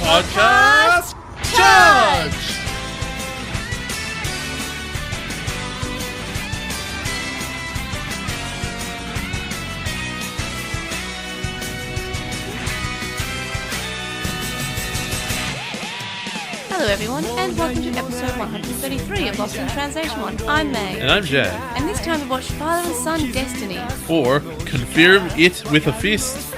Podcast Charge! Hello everyone, and welcome to episode 133 of LostinTranslationmon. I'm May. And I'm Jack. And this time we watched Father and Son Destiny. Or confirm it with a fist.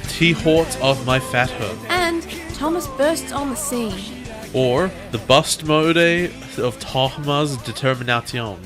T-Hort of my fat hoe. And Thomas bursts on the scene. Or the bust mode of Thomas' determination.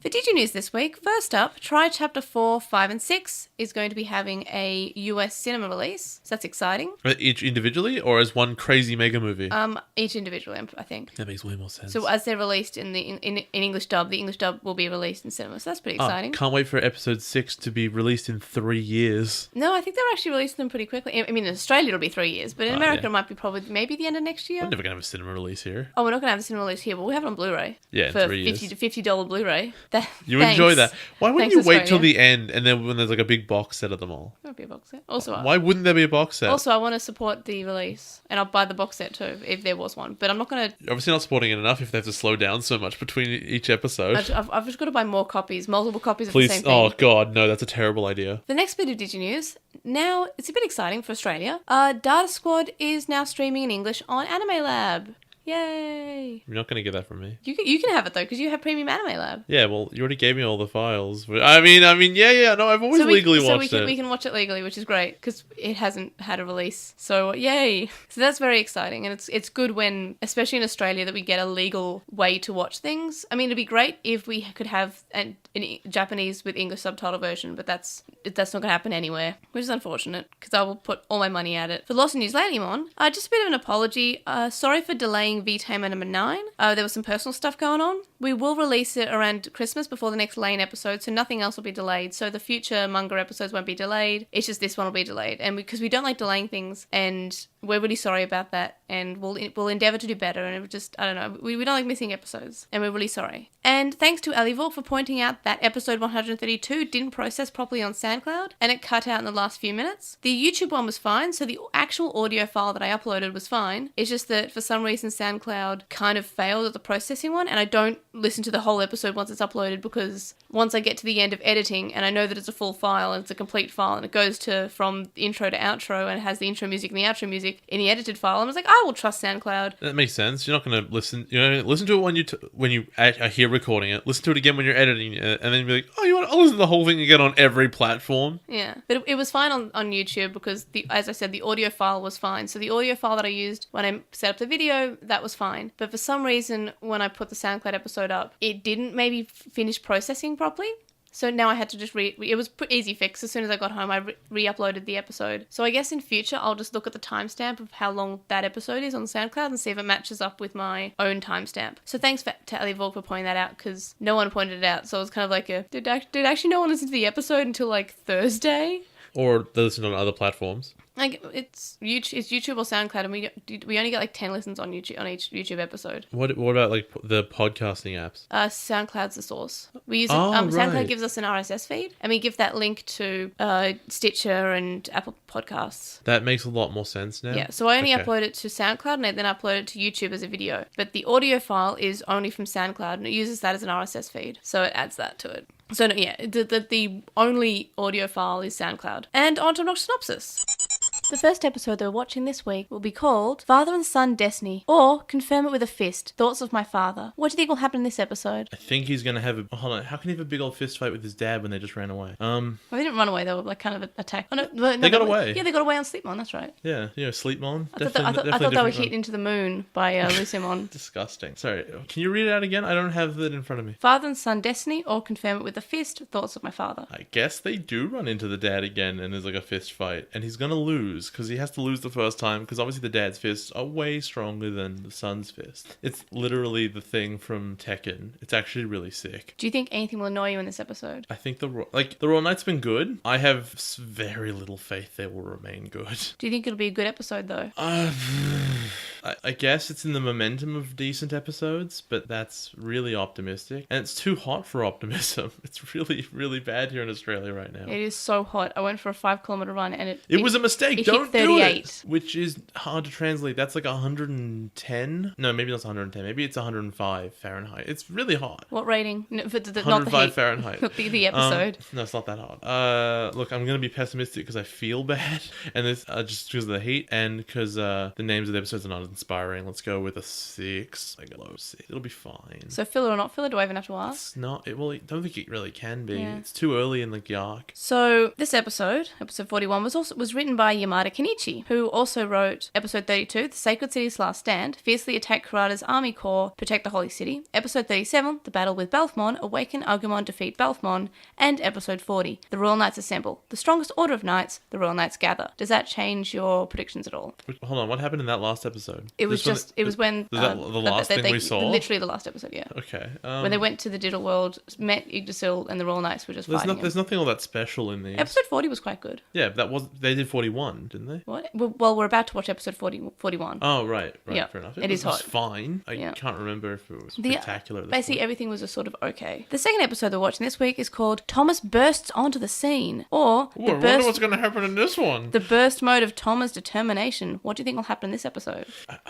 For DigiNews this week, first up, Try Chapter 4, 5 and 6 is going to be having a US cinema release, so that's exciting. Each individually or as one crazy mega movie? Each individually, I think. That makes way more sense. So as they're released in English dub, the English dub will be released in cinema, so that's pretty exciting. Can't wait for episode 6 to be released in 3 years. No, I think they're actually releasing them pretty quickly. I mean, in Australia it'll be 3 years, but in America it might be probably maybe the end of next year. We're never going to have a cinema release here. Oh, we're not going to have a cinema release here, but we have it on Blu-ray. Yeah, in for 3 years. $50 Blu-ray. You enjoy that. Why wouldn't you wait till Australia. the end and then when there's like a big box set of them all? There'll be a box set. Also, Why wouldn't there be a box set? I want to support the release, and I'll buy the box set too if there was one. But I'm not going to. You're obviously not supporting it enough if they have to slow down so much between each episode. I've just got to buy more copies, multiple copies of Please, the same thing. oh god, no, that's a terrible idea. The next bit of DigiNews. Now, it's a bit exciting for Australia. Data Squad is now streaming in English on Anime Lab. Yay! You're not going to get that from me. You can have it though, because you have Premium Anime Lab. Yeah, well, you already gave me all the files. But I mean, yeah, no, I've always legally watched it. We can watch it legally, which is great, because it hasn't had a release. So, yay! So that's very exciting, and it's good when, especially in Australia, that we get a legal way to watch things. I mean, it'd be great if we could have an Japanese with English subtitle version, but that's not going to happen anywhere, which is unfortunate, because I will put all my money at it. For LostinNewsLatelymon, just a bit of an apology. Sorry for delaying V-Tamer number 9. There was some personal stuff going on. We will release it around Christmas before the next Lane episode, so nothing else will be delayed. So the future manga episodes won't be delayed. It's just this one will be delayed. And because we don't like delaying things, and we're really sorry about that, and we'll endeavour to do better, and it just, I don't know, we don't like missing episodes, and we're really sorry. And thanks to Alivor for pointing out that episode 132 didn't process properly on SoundCloud, and it cut out in the last few minutes. The YouTube one was fine, so the actual audio file that I uploaded was fine. It's just that for some reason SoundCloud kind of failed at the processing one, and I don't listen to the whole episode once it's uploaded, because once I get to the end of editing and I know that it's a full file and it's a complete file and it goes to from intro to outro and it has the intro music and the outro music in the edited file, and I was like, I will trust SoundCloud. That makes sense. You're not going to listen. Listen to it when you are here recording it. Listen to it again when you're editing it, and then be like, oh, you want? I'll listen to the whole thing again on every platform. Yeah, but it was fine on YouTube because as I said, the audio file was fine. So the audio file that I used when I set up the video, that was fine. But for some reason, when I put the SoundCloud episode up, it didn't maybe finish processing properly. So now I had to just it was pretty easy fix. As soon as I got home, I re-uploaded the episode. So I guess in future, I'll just look at the timestamp of how long that episode is on SoundCloud and see if it matches up with my own timestamp. So thanks to Alivor for pointing that out, because no one pointed it out. So it was kind of like did actually no one listen to the episode until like Thursday? Or they listen on other platforms. Like it's YouTube or SoundCloud, and we only get like 10 listens on YouTube on each YouTube episode. What about like the podcasting apps? SoundCloud's the source. We use right. SoundCloud gives us an RSS feed, and we give that link to Stitcher and Apple Podcasts. That makes a lot more sense now. Yeah, so I only upload it to SoundCloud, and I then upload it to YouTube as a video. But the audio file is only from SoundCloud, and it uses that as an RSS feed, so it adds that to it. So no, yeah, the only audio file is SoundCloud. And on to Obnoxious Synopsis. The first episode that we're watching this week will be called Father and Son Destiny, or Confirm It With a Fist, Thoughts of My Father. What do you think will happen in this episode? I think he's going to have hold on, how can he have a big old fist fight with his dad when they just ran away? Well, they didn't run away, they were like kind of attacked. Oh, no, they got away. Yeah, they got away on Sleepmon, that's right. Yeah, Sleepmon. I thought they were hit into the moon by Lucimon. Disgusting. Sorry, can you read it out again? I don't have that in front of me. Father and Son Destiny, or Confirm It With a Fist, Thoughts of My Father. I guess they do run into the dad again and there's like a fist fight, and he's going to lose. lose, because he has to lose the first time, because obviously the dad's fists are way stronger than the son's fist. It's literally the thing from Tekken. It's actually really sick. Do you think anything will annoy you in this episode? I think the Royal Knight's been good. I have very little faith they will remain good. Do you think it'll be a good episode, though? I guess it's in the momentum of decent episodes, but that's really optimistic. And it's too hot for optimism. It's really, really bad here in Australia right now. It is so hot. I went for a 5-kilometer run and it was a mistake. It Don't hit do 38. it. Which is hard to translate. That's like 110. No, maybe that's 110. Maybe it's 105 Fahrenheit. It's really hot. What rating? No, not the 105 heat. Fahrenheit. the episode. No, it's not that hot. Look, I'm going to be pessimistic because I feel bad. And this just because of the heat and because the names of the episodes are not inspiring. Let's go with a 6. Like a low 6. It'll be fine. So filler or not filler? Do I even have to ask? It's not. I don't think it really can be. Yeah. It's too early in the arc. So this episode 41, was written by Yamada Kenichi, who also wrote episode 32, The Sacred City's Last Stand, fiercely attack Kurata's army corps, protect the Holy City, episode 37, The Battle with Balthmon, awaken Agumon, defeat Balthmon, and episode 40, The Royal Knights Assemble, the strongest order of knights, the Royal Knights gather. Does that change your predictions at all? Hold on, what happened in that last episode? It was when Was that the last thing we saw? Literally the last episode, yeah. Okay. When they went to the digital world, met Yggdrasil, and the Royal Knights were just fighting. There's nothing all that special in these. Episode 40 was quite good. Yeah, they did 41, didn't they? What? Well, we're about to watch episode 41. Oh, right, Yeah, fair enough. it is hot. It was fine. I Yeah. can't remember if it was spectacular. Basically, everything was just sort of okay. The second episode we're watching this week is called Thomas Bursts Onto the Scene, or Ooh, I wonder what's going to happen in this one. The burst mode of Thomas' determination. What do you think will happen in this episode?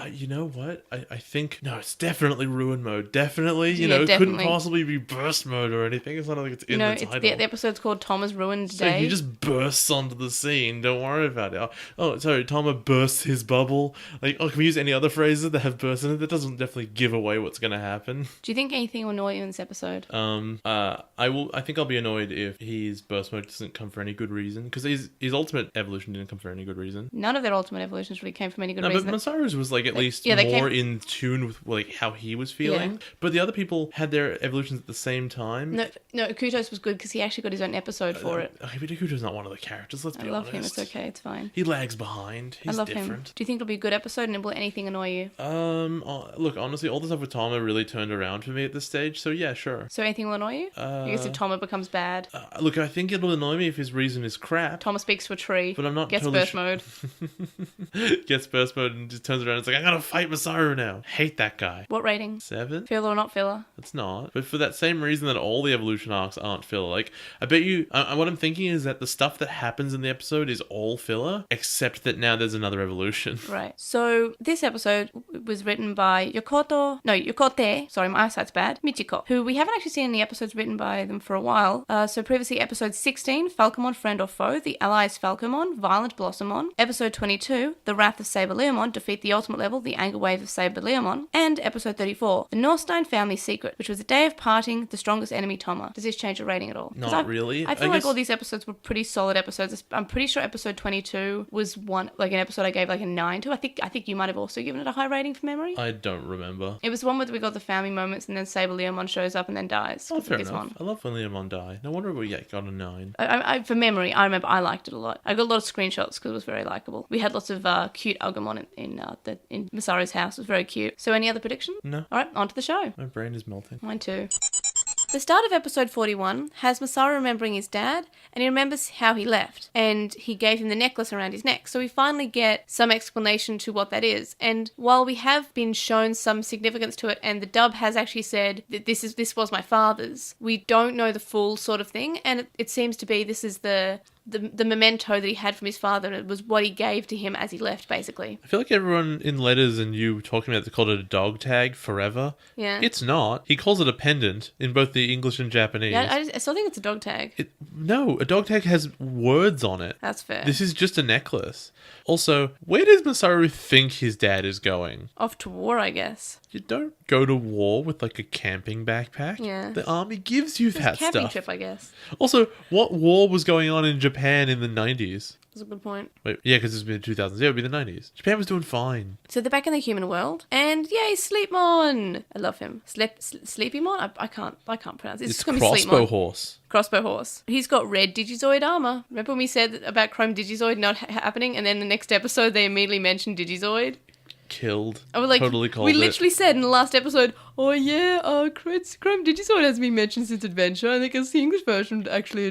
You know what? I think... No, it's definitely ruin mode. Definitely. Yeah, It couldn't definitely. possibly be burst mode or anything. It's not like it's in the title. The episode's called Thomas Ruined So Day. he just bursts onto the scene. Don't worry about it. Oh, sorry. Tama bursts his bubble. Like, can we use any other phrases that have bursts in it? That doesn't definitely give away what's going to happen. Do you think anything will annoy you in this episode? I think I'll be annoyed if his burst mode doesn't come for any good reason, because his ultimate evolution didn't come for any good reason. None of their ultimate evolutions really came from any good No, reason. but Masaru's was like at least they more came- in tune with like how he was feeling. Yeah. But the other people had their evolutions at the same time. No, Kutos was good because he actually got his own episode for it. Okay, but Ikuto's not one of the characters. Let's I be love honest. him. It's okay. It's fine. He lags behind. He's I love different. him. Do you think it'll be a good episode and will anything annoy you? Look, honestly, all the stuff with Tama really turned around for me at this stage. So yeah, sure. So anything will annoy you? I guess if Toma becomes bad. Look, I think it'll annoy me if his reason is crap. Toma speaks to a tree. But I'm not Gets totally burst mode. Gets burst mode and just turns around and it's like, I'm gonna fight Masaru now. Hate that guy. What rating? 7? Filler or not filler? It's not. But for that same reason that all the evolution arcs aren't filler. Like, I bet you... what I'm thinking is that the stuff that happens in the episode is all filler, except that now there's another evolution. Right. So this episode was written by Yokote, sorry, my eyesight's bad, Michiko, who we haven't actually seen any episodes written by them for a while. So previously episode 16, Falcomon Friend or Foe, The Allies Falcomon, Violent Blossomon. Episode 22, The Wrath of Saber Leomon, Defeat the Ultimate Level, The Anger Wave of Saber Leomon. And episode 34, The Northstein Family Secret, which was a day of parting, the strongest enemy Toma. Does this change your rating at all? 'Cause Not really. I feel like all these episodes were pretty solid episodes. I'm pretty sure episode 22 was an episode I gave like a 9 to. I think you might have also given it a high rating from memory. I don't remember. It was the one where we got the family moments and then Saber Leomon shows up and then dies. Oh, fair This enough. one. I love when Leomon die. No wonder we got a 9. For memory, I remember I liked it a lot. I got a lot of screenshots because it was very likable. We had lots of cute Agumon in Masaru's house. It was very cute. So any other prediction? No. All right, on to the show. My brain is melting. Mine too. The start of episode 41 has Masaru remembering his dad, and he remembers how he left, and he gave him the necklace around his neck. So we finally get some explanation to what that is. And while we have been shown some significance to it, and the dub has actually said that this was my father's, we don't know the full sort of thing, and it seems to be this is the memento that he had from his father. It was what he gave to him as he left, basically. I feel like everyone in letters and you talking about it called it a dog tag forever. Yeah. It's not. He calls it a pendant in both the English and Japanese. Yeah, I still think it's a dog tag. No, a dog tag has words on it. That's fair. This is just a necklace. Also, where does Masaru think his dad is going? Off to war, I guess. You don't go to war with like a camping backpack. Yeah. The army gives you It's a that camping stuff. trip, I guess. Also, what war was going on in Japan Japan in the 90s? That's a good point. Wait, yeah, because it's been the 2000s. Yeah, it would be the 90s. Japan was doing fine. So they're back in the human world, and yay, Sleepmon! I love him. Sleepymon? I can't pronounce it. It's just gonna be Crossbow Sleepmon. Horse. Crossbow Horse. He's got red Digizoid armor. Remember when we said about Chrome Digizoid not happening, and then the next episode they immediately mentioned Digizoid? Killed. I was like, Totally called we it. literally said in the last episode, oh yeah, Chrome Digizoid hasn't been mentioned since Adventure. I think it's the English version actually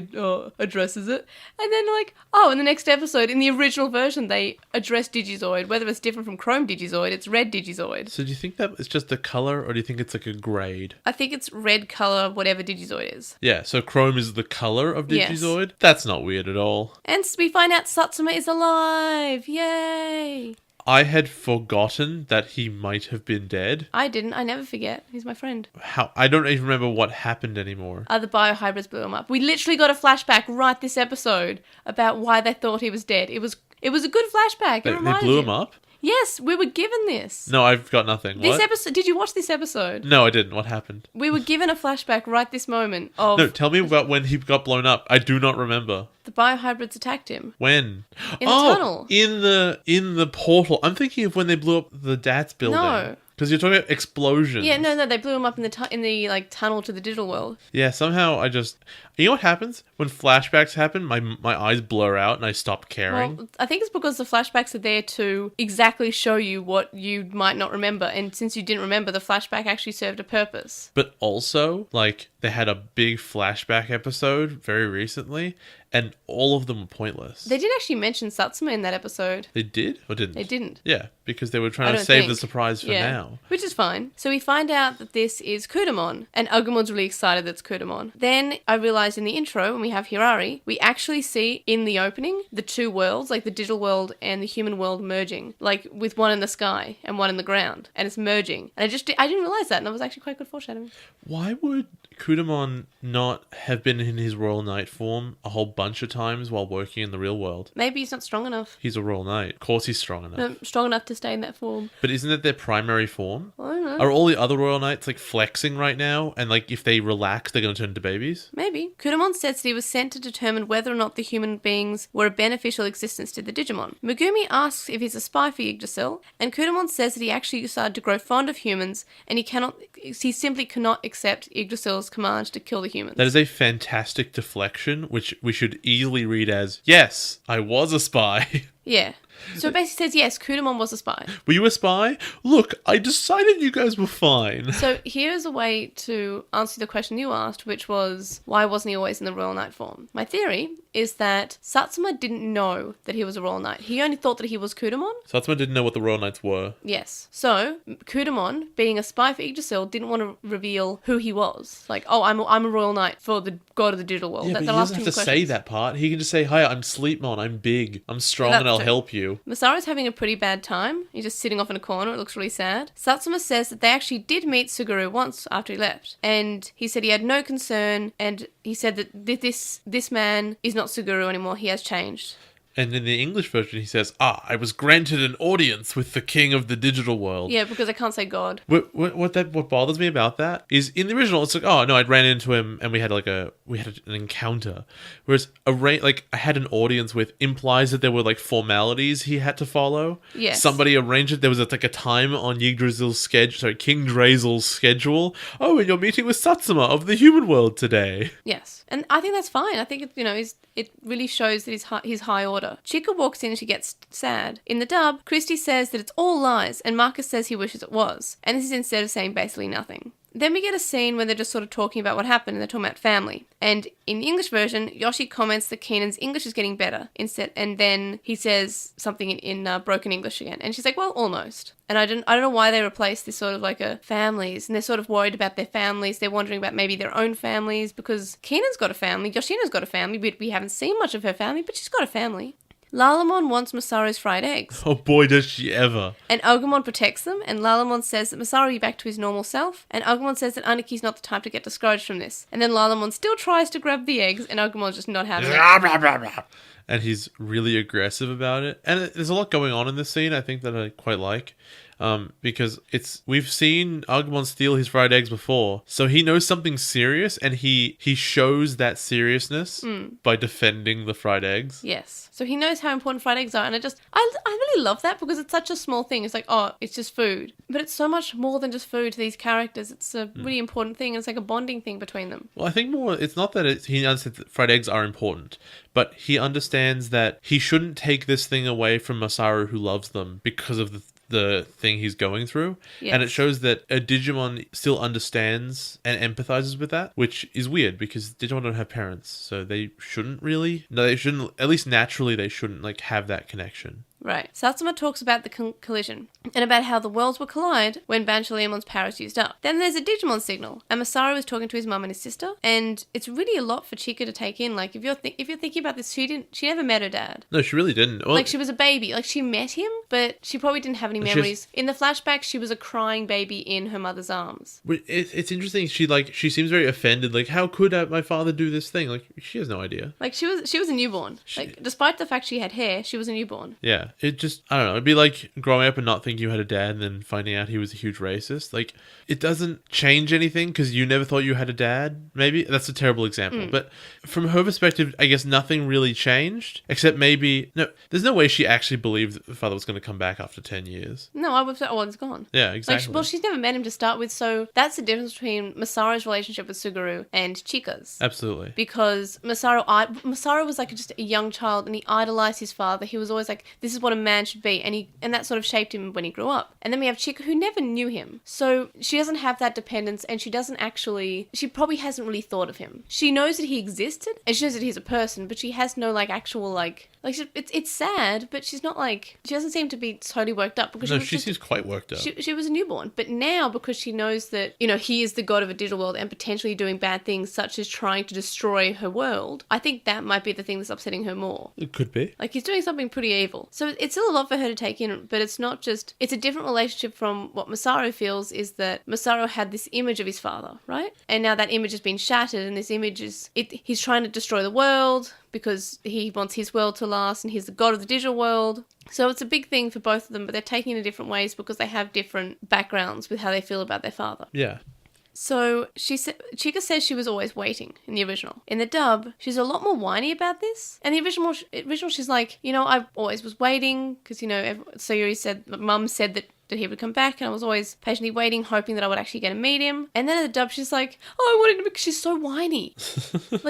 addresses it. And then like, in the next episode, in the original version, they address Digizoid. Whether it's different from Chrome Digizoid, it's red Digizoid. So do you think that it's just the color, or do you think it's like a grade? I think it's red color, whatever Digizoid is. Yeah, so Chrome is the color of Yes. Digizoid? That's not weird at all. And we find out Satsuma is alive. Yay! I had forgotten that he might have been dead. I didn't. I never forget. He's my friend. How? I don't even remember what happened anymore. The biohybrids blew him up. We literally got a flashback right this episode about why they thought he was dead. It was a good flashback. They blew him up? Yes, we were given this. No, I've got nothing. This What? episode. Did you watch this episode? No, I didn't. What happened? We were given a flashback right this moment of No, tell me about when he got blown up. I do not remember. the biohybrids attacked him. When? In the tunnel. In the portal. I'm thinking of when they blew up the DATS building. No. Because you're talking about explosions. Yeah, no, they blew him up in the like tunnel to the digital world. Yeah, somehow I just... You know what happens? When flashbacks happen, my eyes blur out and I stop caring. Well, I think it's because the flashbacks are there to exactly show you what you might not remember, and since you didn't remember, the flashback actually served a purpose. But also, like, they had a big flashback episode very recently, and all of them were pointless. They did actually mention Satsuma in that episode. They did? Or didn't? They didn't. Yeah, because they were I trying to don't save think. the surprise for now. Which is fine. So we find out that this is Kudamon, and Agumon's really excited that it's Kudamon. Then I realised in the intro, when we have Hirari, we actually see in the opening the two worlds, like the digital world and the human world merging, like with one in the sky and one in the ground, and it's merging. And I didn't realise that, and that was actually quite good foreshadowing. Why would Kudamon not have been in his Royal Knight form a whole bunch of times while working in the real world? Maybe he's not strong enough. He's a Royal Knight. Of course he's strong enough. No, strong enough to stay in that form. But isn't that their primary form? I don't know. Are all the other Royal Knights like flexing right now? And like if they relax, they're going to turn into babies? Maybe. Kudamon says that he was sent to determine whether or not the human beings were a beneficial existence to the Digimon. Megumi asks if he's a spy for Yggdrasil, and Kudamon says that he actually started to grow fond of humans, and he simply cannot accept Yggdrasil's command to kill the humans. That is a fantastic deflection, which we should easily read as, yes, I was a spy. Yeah. So it basically says, yes, Kudamon was a spy. Were you a spy? Look, I decided you guys were fine. So here's a way to answer the question you asked, which was, why wasn't he always in the Royal Knight form? My theory is that Satsuma didn't know that he was a Royal Knight. He only thought that he was Kudamon. Satsuma didn't know what the Royal Knights were. Yes. So Kudamon, being a spy for Yggdrasil, didn't want to reveal who he was. Like, oh, I'm a Royal Knight for the god of the digital world. Yeah, but he the last doesn't two have to say questions. that part. He can just say, hi, I'm Sleepmon, I'm big, I'm strong, That's and I'll true. help you. Masaru's having a pretty bad time. He's just sitting off in a corner. It looks really sad. Satsuma says that they actually did meet Suguru once after he left. And he said he had no concern, and he said that this man is not Suguru anymore. He has changed. And in the English version, he says, I was granted an audience with the king of the digital world. Yeah, because I can't say God. What bothers me about that is in the original, it's like, oh no, I'd ran into him and we had an encounter. Whereas I had an audience with implies that there were like formalities he had to follow. Yes. Somebody arranged it. There was a time on Yggdrasil's schedule, sorry, King Drazel's schedule. Oh, and you're meeting with Satsuma of the human world today. Yes. And I think that's fine. I think it really shows that he's high order. Chica walks in and she gets sad. In the dub, Christy says that it's all lies, and Marcus says he wishes it was. And this is instead of saying basically nothing. Then we get a scene where they're just sort of talking about what happened, and they're talking about family. And in the English version, Yoshi comments that Keenan's English is getting better instead, and then he says something in broken English again. And she's like, well, almost. And I don't know why they replaced this sort of like a families, and they're sort of worried about their families. They're wondering about maybe their own families, because Keenan's got a family, Yoshina's got a family, but we haven't seen much of her family, but she's got a family. Lalamon wants Masaru's fried eggs. Oh boy, does she ever. And Agumon protects them, and Lalamon says that Masaru will be back to his normal self, and Agumon says that Aniki's not the type to get discouraged from this. And then Lalamon still tries to grab the eggs, and Agumon's just not having it. And he's really aggressive about it. And there's a lot going on in this scene, I think, that I quite like. Because we've seen Agumon steal his fried eggs before, so he knows something serious, and he shows that seriousness by defending the fried eggs. Yes. So he knows how important fried eggs are, and I really love that because it's such a small thing. It's like, oh, it's just food. But it's so much more than just food to these characters. It's a really important thing, and it's like a bonding thing between them. Well, I think more, it's not that he understands that fried eggs are important, but he understands that he shouldn't take this thing away from Masaru, who loves them, because of the thing he's going through. Yes. And it shows that a Digimon still understands and empathizes with that, which is weird because Digimon don't have parents, so they shouldn't, at least naturally they shouldn't like have that connection. Right. Satsuma talks about the collision and about how the worlds will collide when Banshalemon's power is used up. Then there's a Digimon signal, and Masaru is talking to his mum and his sister, and it's really a lot for Chika to take in. Like, if you're thinking about this, she never met her dad. No, she really didn't. Well, like, she was a baby. Like, she met him, but she probably didn't have any memories. In the flashback, she was a crying baby in her mother's arms. It's interesting. She seems very offended. Like, how could my father do this thing? Like, she has no idea. Like, she was a newborn. Like, despite the fact she had hair, she was a newborn. Yeah. It just, I don't know. It'd be like growing up and not thinking you had a dad and then finding out he was a huge racist. Like, it doesn't change anything because you never thought you had a dad. Maybe that's a terrible example. But from her perspective, I guess nothing really changed except there's no way she actually believed that the father was going to come back after 10 years. No, I would say, oh, it's gone. Yeah, exactly. Well, she's never met him to start with, so that's the difference between Masaru's relationship with Suguru and Chika's. Absolutely. Because Masaru was like just a young child, and he idolized his father. He was always like, this is what a man should be, and that sort of shaped him when he grew up. And then we have Chika, who never knew him, so she doesn't have that dependence, and she probably hasn't really thought of him. She knows that he existed, and she knows that he's a person, but she has no actual it's sad, but she's not she doesn't seem to be totally worked up because she seems quite worked up. She was a newborn, but now because she knows that he is the god of a digital world and potentially doing bad things such as trying to destroy her world, I think that might be the thing that's upsetting her more. It could be. Like, he's doing something pretty evil, so it's still a lot for her to take in, but it's not just, it's a different relationship from what Masaru feels. Is that Masaru had this image of his father, right? And now that image has been shattered, and this image he's trying to destroy the world because he wants his world to last, and he's the god of the digital world. So it's a big thing for both of them, but they're taking it in different ways because they have different backgrounds with how they feel about their father. Yeah. So Chika says she was always waiting in the original. In the dub, she's a lot more whiny about this. And the original she's like, I always was waiting because, Sayuri said, Mum said that he would come back, and I was always patiently waiting, hoping that I would actually get to meet him. And then in the dub, she's like, oh, I wanted him because she's so whiny. And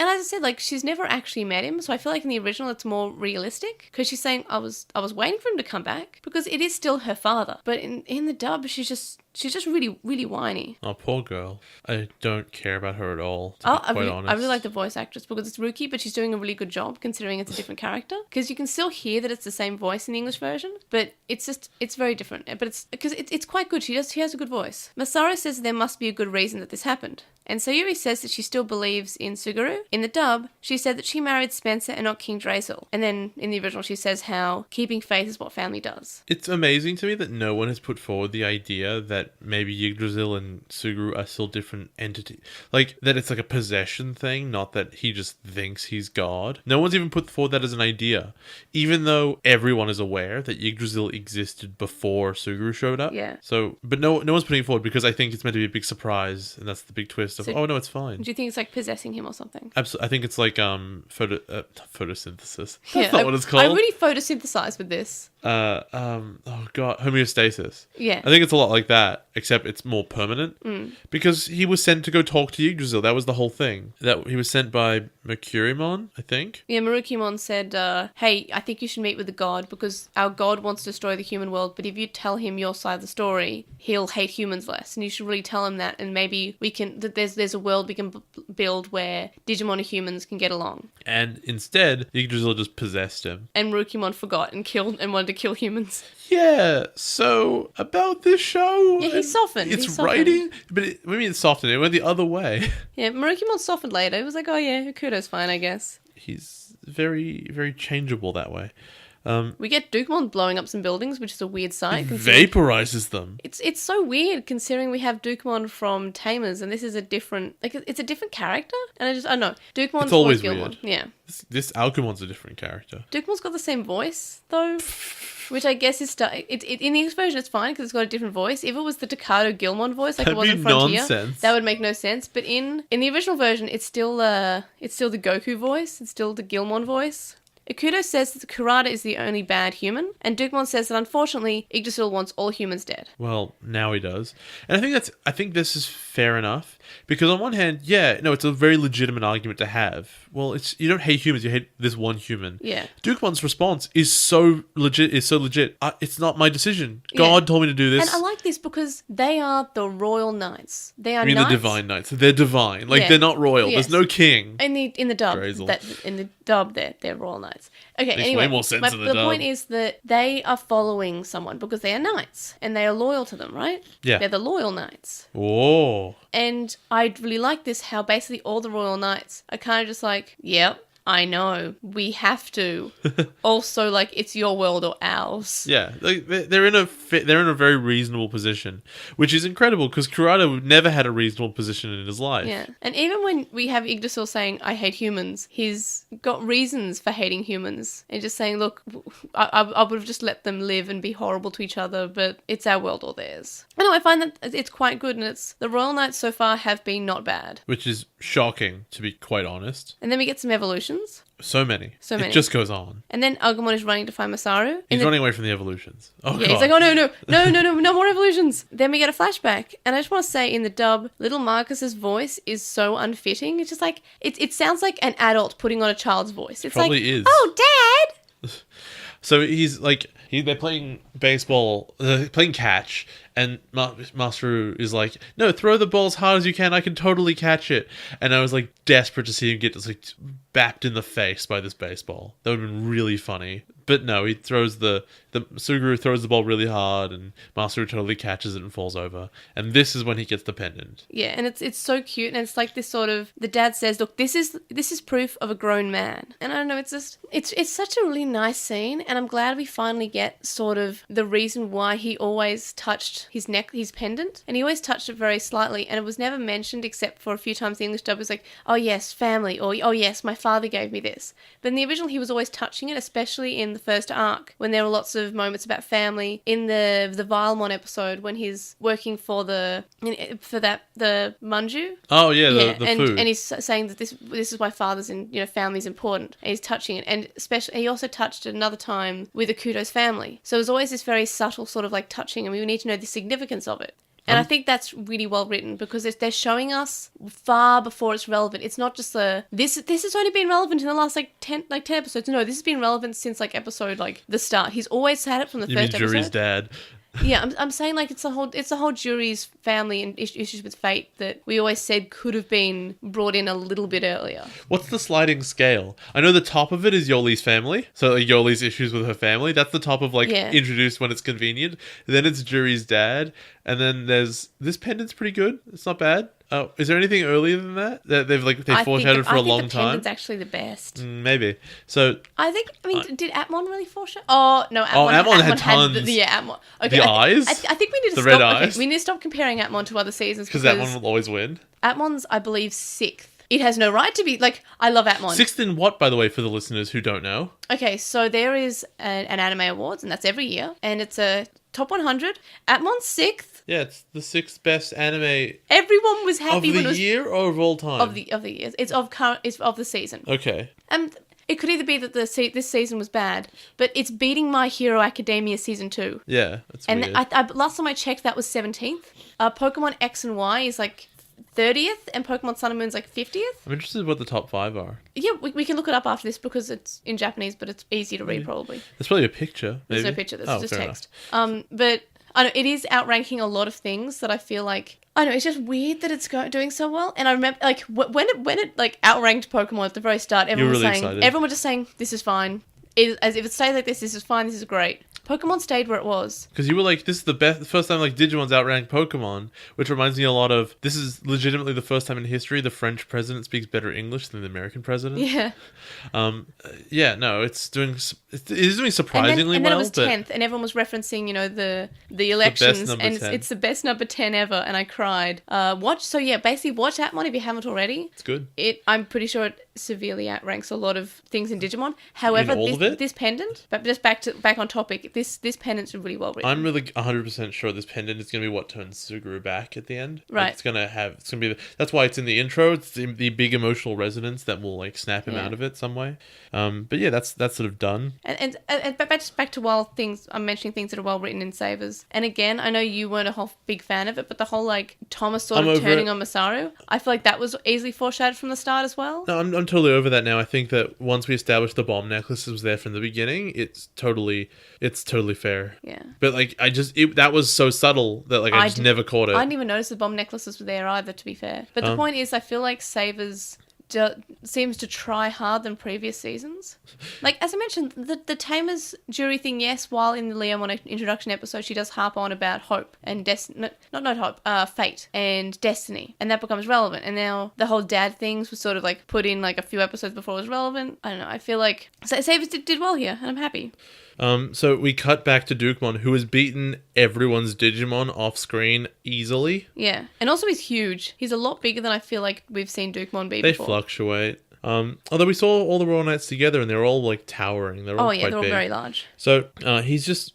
as I said, she's never actually met him, so I feel like in the original it's more realistic because she's saying I was waiting for him to come back because it is still her father. But in the dub, she's just really, really whiny. Oh, poor girl. I don't care about her at all, to be quite honest. I really like the voice actress because it's Ruki, but she's doing a really good job considering it's a different character. Because you can still hear that it's the same voice in the English version, but it's very different. But it's quite good. She has a good voice. Masaru says there must be a good reason that this happened. And Sayuri says that she still believes in Suguru. In the dub, she said that she married Spencer and not King Drazel. And then in the original, she says how keeping faith is what family does. It's amazing to me that no one has put forward the idea that maybe Yggdrasil and Suguru are still different entities. Like, that it's like a possession thing, not that he just thinks he's God. No one's even put forward that as an idea. Even though everyone is aware that Yggdrasil existed before Suguru showed up. Yeah. So, but no one's putting it forward because I think it's meant to be a big surprise, and that's the big twist of, oh no, it's fine. Do you think it's like possessing him or something? Absolutely. I think it's like photosynthesis. That's not what it's called. I really photosynthesized with this. Oh god, homeostasis. Yeah. I think it's a lot like that, except it's more permanent. Because he was sent to go talk to Yggdrasil. That was the whole thing. That he was sent by Mercurymon, I think. Yeah, Marukimon said, hey, I think you should meet with the god because our god wants to destroy the human world, but if you tell him your side of the story, he'll hate humans less, and you should really tell him that, and maybe there's a world we can build where Digimon and humans can get along. And instead, Yggdrasil just possessed him. And Marukimon forgot and wanted to kill humans. Yeah, so about this show... Yeah, he softened. It's writing, but it softened. It went the other way. Yeah, Marukimon softened later. It was like, oh yeah, Kudo's fine, I guess. He's very, very changeable that way. We get Digimon blowing up some buildings, which is a weird sight. considering- Vaporizes them. It's so weird considering we have Digimon from Tamers, and this is a different it's a different character. And I don't know. Digimon's It's always Gilmon. weird. Yeah. This Alcumon's a different character. Digimon's got the same voice though, which I guess is in the English version it's fine because it's got a different voice. If it was the Takado Gilmon voice like That'd it was be in Frontier, nonsense. that would make no sense. But in the original version, it's still the Goku voice. It's still the Gilmon voice. Ikuto says that Kurata is the only bad human, and Digimon says that unfortunately Yggdrasil wants all humans dead. Well, now he does. And I think this is fair enough. Because on one hand, yeah, no, it's a very legitimate argument to have. Well, you don't hate humans, you hate this one human. Yeah. Dukemon's response is so legit. It's not my decision. God told me to do this. And I like this because they are the royal knights. They are I mean, knights. the divine knights. They're divine. Like, Yeah. they're not royal. Yes. There's no king. In the dub, Drazel. they're royal knights. Okay, Makes anyway, way more sense in the dub. point is that they are following someone because they are knights and they are loyal to them, right? Yeah. They're the loyal knights. Oh. And I really like this, how basically all the royal knights are kind of just like, yep, I know, we have to. Also, like, it's your world or ours. Yeah, like they're in a very reasonable position, which is incredible because Kurata never had a reasonable position in his life. Yeah, and even when we have Yggdrasil saying, I hate humans, he's got reasons for hating humans. And just saying, look, I would have just let them live and be horrible to each other, but it's our world or theirs. I know, I find that it's quite good, and the Royal Knights so far have been not bad. Which is shocking, to be quite honest. And then we get some evolutions. So many. So many. It just goes on. And then Agumon is running to find Masaru. He's running away from the evolutions. Oh, Yeah, God. he's like, oh no more evolutions. Then we get a flashback. And I just want to say in the dub, little Marcus's voice is so unfitting. It's just like, it sounds like an adult putting on a child's voice. It's Probably like, is. oh, Dad! So he's like, they're playing baseball, playing catch, and Masaru is like, no, throw the ball as hard as you can, I can totally catch it. And I was like desperate to see him get just like bapped in the face by this baseball. That would have been really funny. But no, he throws the Suguru throws the ball really hard, and Masaru totally catches it and falls over. And this is when he gets the pendant. Yeah, and it's so cute, and it's like this sort of, the dad says, look, this is proof of a grown man. And I don't know, it's just, it's such a really nice scene, and I'm glad we finally get sort of the reason why he always touched his pendant, and he always touched it very slightly, and it was never mentioned except for a few times the English dub was like, oh yes, family, or oh yes, my father gave me this. But in the original, he was always touching it, especially in the first arc, when there were lots of moments about family. In the Vilemon episode, when he's working for the manju. Oh yeah, the and, food. And he's saying that this is why father's family's important, and he's touching it. And especially, he also touched it another time with Akuto's family. So there's always this very subtle sort of like touching, and we need to know the significance of it. And I think that's really well written because they're showing us far before it's relevant. It's not just this has only been relevant in the last 10 episodes. No, this has been relevant since episode the start. He's always had it from the first episode. Jury's dad. Yeah, I'm saying it's the whole jury's family and issues with fate that we always said could have been brought in a little bit earlier. What's the sliding scale? I know the top of it is Yoli's family, so Yoli's issues with her family. That's the top of introduced when it's convenient. Then it's Jury's dad, and then there's this pendant's pretty good. It's not bad. Is there anything earlier than that they've foreshadowed for a long time? I think the pendant's actually the best. Maybe. So Did Atmon really foreshadow? Oh no, Atmon had tons. Atmon. Okay, the eyes. I think we need to the stop. red eyes. Okay, we need to stop comparing Atmon to other seasons because Atmon will always win. Atmon's, I believe, 6th. It has no right to be I love Atmon. 6th in what, by the way, for the listeners who don't know? Okay, so there is an anime awards, and that's every year, and it's a top 100. Atmon's 6th. Yeah, it's the 6th best anime. Everyone was happy of when the it was year or of all time. Of the years. It's of the season. Okay. It could either be that this season was bad, but it's beating My Hero Academia season 2. Yeah, that's and weird. I last time I checked, that was 17th. Pokemon X and Y is 30th, and Pokemon Sun and Moon's 50th. I'm interested in what the top 5 are. Yeah, we can look it up after this because it's in Japanese, but it's easy to read probably. There's probably a picture. Maybe. There's no picture. There's just text. Enough. But I know it is outranking a lot of things that I feel like. I know it's just weird that it's doing so well. And I remember when it outranked Pokemon at the very start, everyone was just saying this is fine. As if it stays like this is fine. This is great. Pokemon stayed where it was. Because you were like, this is the first time like Digimon's outranked Pokemon, which reminds me a lot of, this is legitimately the first time in history the French president speaks better English than the American president. Yeah. Yeah, no, it is doing surprisingly and then well. it was 10th, and everyone was referencing, the elections, number and 10. it's the best number 10 ever, and I cried. Basically watch Atmon if you haven't already. It's good. I'm pretty sure it severely outranks a lot of things in Digimon. However, this pendant, but just back on topic, this pendant's really well written. I'm really 100% sure this pendant is going to be what turns Suguru back at the end. Right. Like, it's going to be that's why it's in the intro. It's the big emotional resonance that will like snap him out of it some way. But yeah, that's sort of done. And back to I'm mentioning things that are well written in Savers. And again, I know you weren't a whole big fan of it, but the whole like Thomas sort of turning on Masaru, I feel like that was easily foreshadowed from the start as well. No, I'm totally over that now. I think that once we established the bomb necklace was there from the beginning, it's totally fair. Yeah. But like that was so subtle that like I just never caught it. I didn't even notice the bomb necklaces were there either, to be fair. But the point is, I feel like Savers seems to try hard than previous seasons. Like, as I mentioned, the Tamer's jury thing, yes, while in the Leomon introduction episode, she does harp on about hope and fate and destiny, and that becomes relevant. And now the whole dad things was sort of like put in like a few episodes before it was relevant. I don't know, I feel like Savers did well here, and I'm happy. So we cut back to Dukemon, who has beaten everyone's Digimon off screen easily. Yeah, and also he's huge. He's a lot bigger than I feel like we've seen Dukemon be They before. fluctuate. Although we saw all the Royal Knights together and they're all like towering. They're all quite they're all big. very large. So he just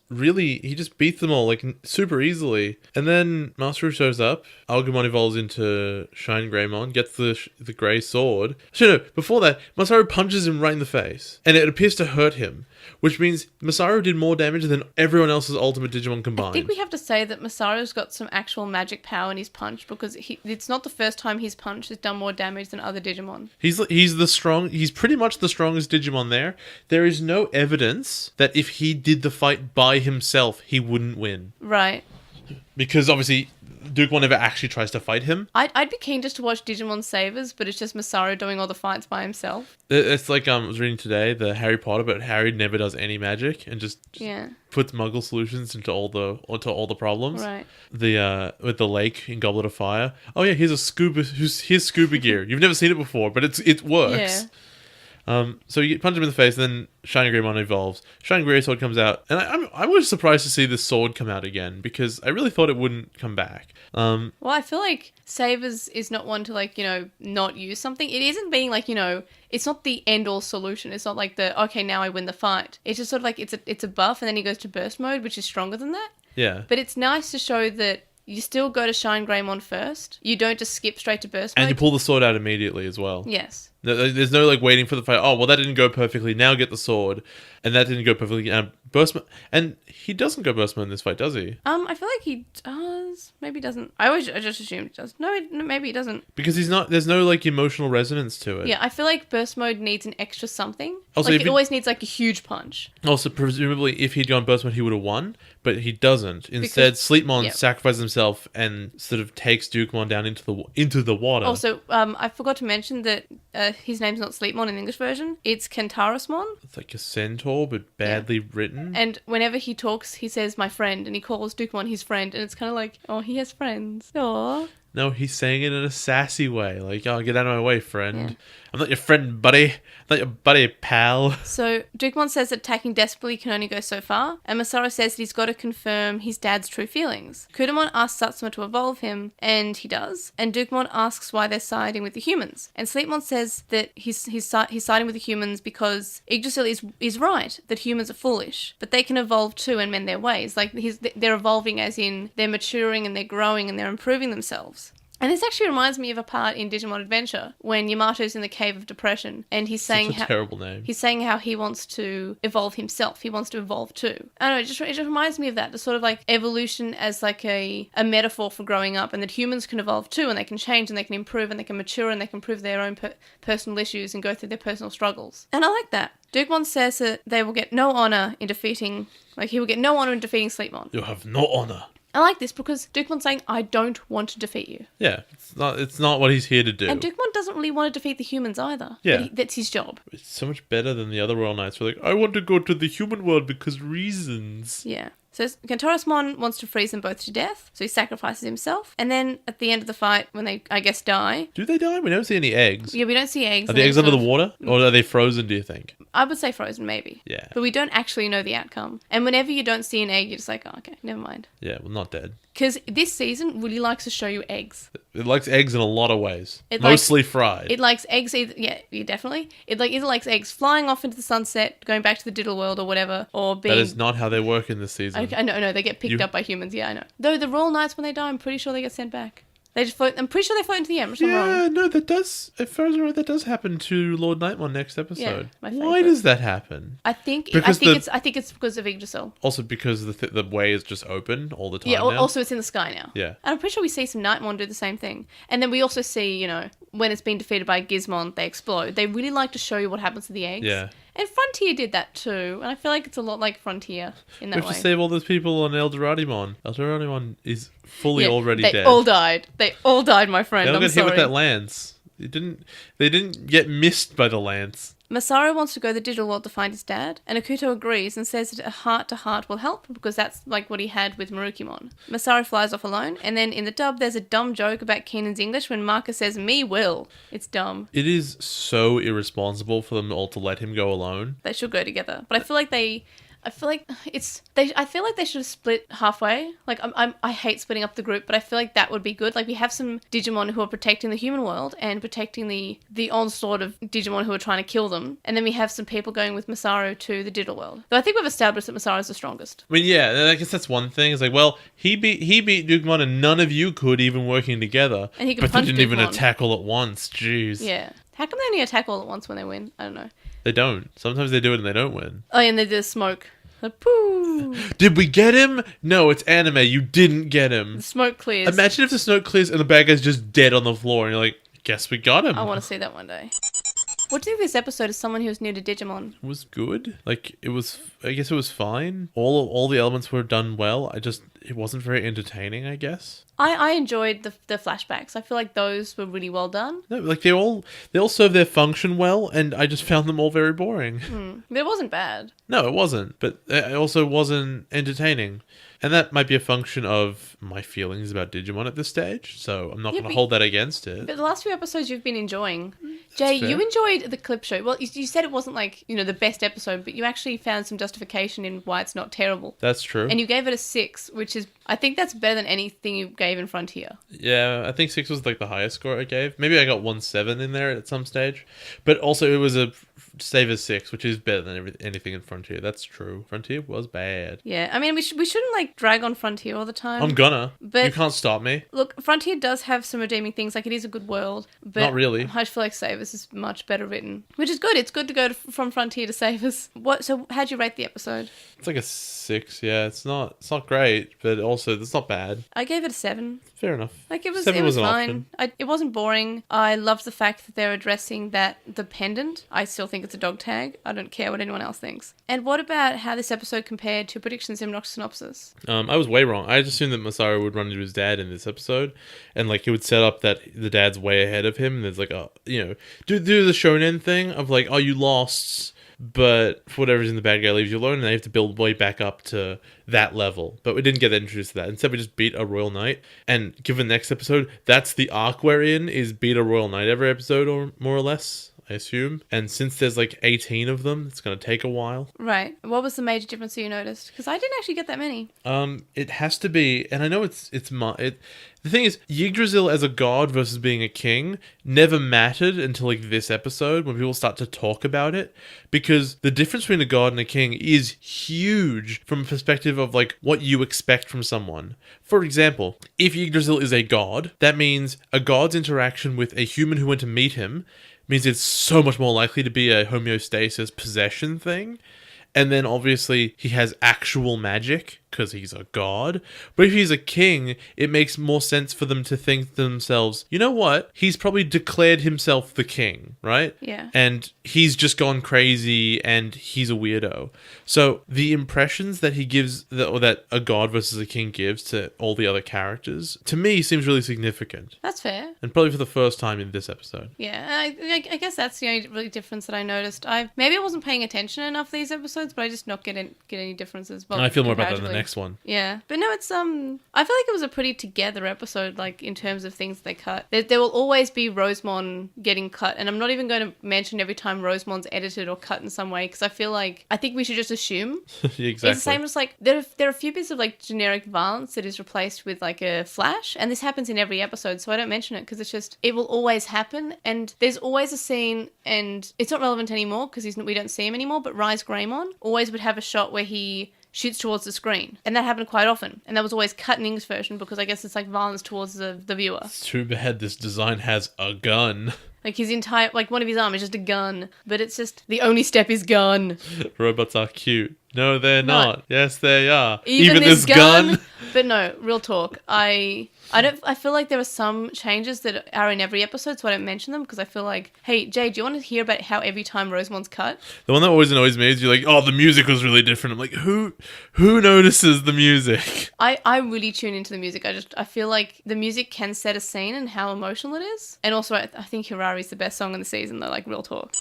beats them all like super easily. And then Masaru shows up. Agumon evolves into Shine Greymon, gets the grey sword. So no, before that, Masaru punches him right in the face, and it appears to hurt him, which means Masaru did more damage than everyone else's Ultimate Digimon combined. I think we have to say that Masaru's got some actual magic power in his punch, because it's not the first time his punch has done more damage than other Digimon. He's pretty much the strongest Digimon there. There is no evidence that if he did the fight by himself, he wouldn't win. Right. Because obviously Dukemon never actually tries to fight him. I'd be keen just to watch Digimon Savers, but it's just Masaru doing all the fights by himself. It's like I was reading today the Harry Potter, but Harry never does any magic and just puts Muggle solutions into all the problems. Right. With the lake in Goblet of Fire. Oh yeah, here's scuba gear. You've never seen it before, but it works. Yeah. So you punch him in the face, and then Shining Greymon evolves. Shining Grey Sword comes out, and I was surprised to see the sword come out again, because I really thought it wouldn't come back. Well, I feel like Savers is not one to not use something. It isn't being it's not the end-all solution. It's not like okay, now I win the fight. It's just sort of like it's a buff, and then he goes to burst mode, which is stronger than that. Yeah. But it's nice to show that you still go to Shine Greymon first. You don't just skip straight to burst mode. And you pull the sword out immediately as well. Yes. There's no waiting for the fight. Oh, well, that didn't go perfectly. Now get the sword. And that didn't go perfectly. Burst mode. And he doesn't go burst mode in this fight, does he? I feel like he does. Maybe he doesn't. I just assumed he does. No, maybe he doesn't. Because there's no emotional resonance to it. Yeah, I feel like burst mode needs an extra something. Also, it always needs a huge punch. Also, presumably, if he'd gone burst mode, he would have won. But he doesn't. Instead, Sleepmon sacrifices himself and sort of takes Dukemon down into the water. Also, I forgot to mention that his name's not Sleepmon in the English version. It's Kentarasmon. It's like a centaur, but badly written. And whenever he talks, he says, "my friend," and he calls Dukemon his friend. And it's kind of like, oh, he has friends. Aww. No, he's saying it in a sassy way. Like, oh, get out of my way, friend. Yeah. I'm not your friend, buddy. I'm not your buddy, pal. So, Dukemon says that attacking desperately can only go so far, and Masaru says that he's got to confirm his dad's true feelings. Kudamon asks Satsuma to evolve him, and he does. And Dukemon asks why they're siding with the humans. And Sleepmon says that he's siding with the humans because Yggdrasil is right, that humans are foolish, but they can evolve too and mend their ways. Like, they're evolving as in they're maturing and they're growing and they're improving themselves. And this actually reminds me of a part in Digimon Adventure when Yamato's in the Cave of Depression and he's saying terrible name. He's saying how he wants to evolve himself. He wants to evolve too. I don't know, it just reminds me of that. The sort of evolution as a metaphor for growing up, and that humans can evolve too, and they can change and they can improve and they can mature and they can prove their own personal issues and go through their personal struggles. And I like that. Dukemon says that they will get no honor in defeating, he will get no honor in defeating Sleepmon. You'll have no honor. I like this because Digimon saying, I don't want to defeat you. Yeah, it's not what he's here to do. And Digimon doesn't really want to defeat the humans either. Yeah. That's his job. It's so much better than the other Royal Knights. We're like, I want to go to the human world because reasons. Yeah. So Kentorosmon wants to freeze them both to death, so he sacrifices himself. And then at the end of the fight, when they, I guess, die... Do they die? We don't see any eggs. Yeah, we don't see eggs. Are the eggs under the water? Or are they frozen, do you think? I would say frozen, maybe. Yeah. But we don't actually know the outcome. And whenever you don't see an egg, you're just like, oh, okay, never mind. Yeah, well, not dead. Because this season really likes to show you eggs. It likes eggs in a lot of ways. Mostly fried. It likes eggs either... Yeah, definitely. It either likes eggs flying off into the sunset, going back to the diddle world or whatever, or being... That is not how they work in this season. Okay, no, they get picked up by humans. Yeah, I know. Though the Royal Knights, when they die, I'm pretty sure they get sent back. They just float... I'm pretty sure they float into the Empress. I'm wrong. Yeah, no, that does... As far as I know, that does happen to Lord Nightmon next episode. Yeah, my Why favourite. does that happen? I think Because it's because of Yggdrasil. Also because the way is just open all the time Yeah, now. also it's in the sky now. Yeah. And I'm pretty sure we see some Nightmon do the same thing. And then we also see, when it's been defeated by Gizmon, they explode. They really like to show you what happens to the eggs. Yeah. And Frontier did that too. And I feel like it's a lot like Frontier in that We have way. to save all those people on Eldoradimon. Eldoradimon is fully already they dead. all died. They all died, my friend. They all I'm got hit sorry. with that lance. They didn't get missed by the lance. Masaru wants to go to the digital world to find his dad, and Akuto agrees and says that a heart-to-heart will help, because that's like what he had with Marukimon. Masaru flies off alone, and then in the dub there's a dumb joke about Keenan's English when Marcus says, "Me will." It's dumb. It is so irresponsible for them all to let him go alone. They should go together. But I feel like I feel like they should have split halfway. Like I hate splitting up the group, but I feel like that would be good. Like we have some Digimon who are protecting the human world and protecting the onslaught of Digimon who are trying to kill them, and then we have some people going with Masaru to the digital world. Though I think we've established that Masaru is the strongest. I mean, yeah, I guess that's one thing. It's like, well, he beat Digimon and none of you could even working together. And he could but they punch didn't even Digimon. attack all at once. Jeez. Yeah. How come they only attack all at once when they win? I don't know. They don't. Sometimes they do it and they don't win. Oh, yeah, and they do the smoke. Like, poo. Did we get him? No, it's anime. You didn't get him. The smoke clears. Imagine if the smoke clears and the bad guy's just dead on the floor and you're like, guess we got him. I want to see that one day. What do you think of this episode as someone who's new to Digimon? It was good. Like, I guess it was fine. All the elements were done well. It wasn't very entertaining, I guess. I enjoyed the flashbacks. I feel like those were really well done. No, like they all serve their function well, and I just found them all very boring. But it wasn't bad. No, it wasn't. But it also wasn't entertaining. And that might be a function of my feelings about Digimon at this stage, so I'm not going to hold that against it. But the last few episodes you've been enjoying. Jay, fair. you enjoyed the clip show. Well, you said it wasn't like, the best episode, but you actually found some justification in why it's not terrible. That's true. And you gave it a 6, which is, I think that's better than anything you gave in Frontier. Yeah, I think 6 was like the highest score I gave. Maybe I got 1.7 in there at some stage. But also it was a save as 6, which is better than anything in Frontier. That's true. Frontier was bad. Yeah, I mean, we shouldn't drag on Frontier all the time. I'm gonna. But you can't stop me. Look, Frontier does have some redeeming things. Like, it is a good world. But Not really. I just feel like Savers is much better written. Which is good. It's good to go from Frontier to Savers. So how'd you rate the episode? It's like a 6, yeah. It's not great, but also it's not bad. I gave it a 7. Fair enough. Like, it was 7 was an fine. option. It wasn't boring. I loved the fact that they're addressing the pendant. I still think it's a dog tag. I don't care what anyone else thinks. And what about how this episode compared to predictions in Obnoxious Synopsis? I was way wrong. I just assumed that Masaru would run into his dad in this episode, and he would set up that the dad's way ahead of him. And there's do the shonen thing of you lost, but for whatever reason the bad guy leaves you alone, and they have to build way back up to that level. But we didn't get introduced to that. Instead, we just beat a Royal Knight, and given the next episode, that's the arc we're in, is beat a Royal Knight every episode, or more or less, I assume. And since there's 18 of them, it's going to take a while. Right. What was the major difference you noticed? Because I didn't actually get that many. It has to be, and I know the thing is, Yggdrasil as a god versus being a king never mattered until this episode when people start to talk about it, because the difference between a god and a king is huge from a perspective of what you expect from someone. For example, if Yggdrasil is a god, that means a god's interaction with a human who went to meet him means it's so much more likely to be a homeostasis possession thing. And then obviously he has actual magic. because he's a god. But if he's a king, it makes more sense for them to think to themselves, you know what? He's probably declared himself the king, right? Yeah. And he's just gone crazy and he's a weirdo. So the impressions that he gives, or that a god versus a king gives to all the other characters, to me seems really significant. That's fair. And probably for the first time in this episode. Yeah, I guess that's the only really difference that I noticed. Maybe I wasn't paying attention enough these episodes, but I just not get any differences. Well, And I feel more about that in the next one. Yeah, but no, it's I feel like it was a pretty together episode, like in terms of things they cut. There will always be Rosemon getting cut, and I'm not even going to mention every time Rosemon's edited or cut in some way because I think we should just assume. Exactly. It's the same as like there are a few bits of like generic violence that is replaced with like a flash, and this happens in every episode, so I don't mention it because it's just it will always happen, and there's always a scene, and it's not relevant anymore because we don't see him anymore. But Rise Greymon always would have a shot where he shoots towards the screen, and that happened quite often, and that was always cut in English version because I guess it's like violence towards the viewer. It's too bad this design has a gun. Like his entire, like one of his arms is just a gun, but it's just the only step is gun. Robots are cute. No, they're not. Yes, they are. Even this gun. But no, real talk. I feel like there are some changes that are in every episode, so I don't mention them because I feel like, hey, Jay, do you want to hear about how every time Rosemon's cut? The one that always annoys me is you're like, oh, the music was really different. I'm like, who notices the music? I really tune into the music. I feel like the music can set a scene and how emotional it is. And also, I think Hirari's the best song in the season, though, like real talk.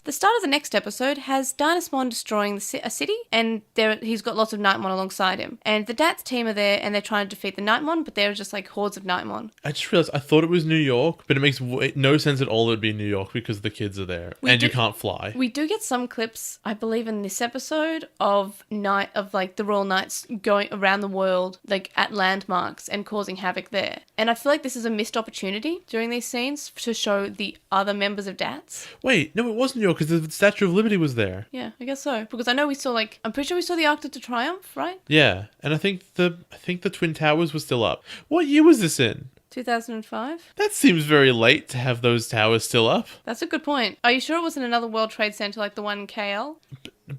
The start of the next episode has Dynasmon destroying a city, and he's got lots of Nightmon alongside him. And the DATS team are there, and they're trying to defeat the Nightmon, but they're just like hordes of Nightmon. I just realized I thought it was New York, but it makes no sense at all it would be New York because the kids are there, you can't fly. We do get some clips, I believe, in this episode of like the Royal Knights going around the world, like at landmarks and causing havoc there. And I feel like this is a missed opportunity during these scenes to show the other members of DATS. Wait, no, it was New York because the Statue of Liberty was there. Yeah, I guess so. Because I know I'm pretty sure we saw the Arc de Triomphe, right? Yeah, and I think the Twin Towers were still up. What year was this in? 2005? That seems very late to have those towers still up. That's a good point. Are you sure it wasn't another World Trade Center like the one in KL?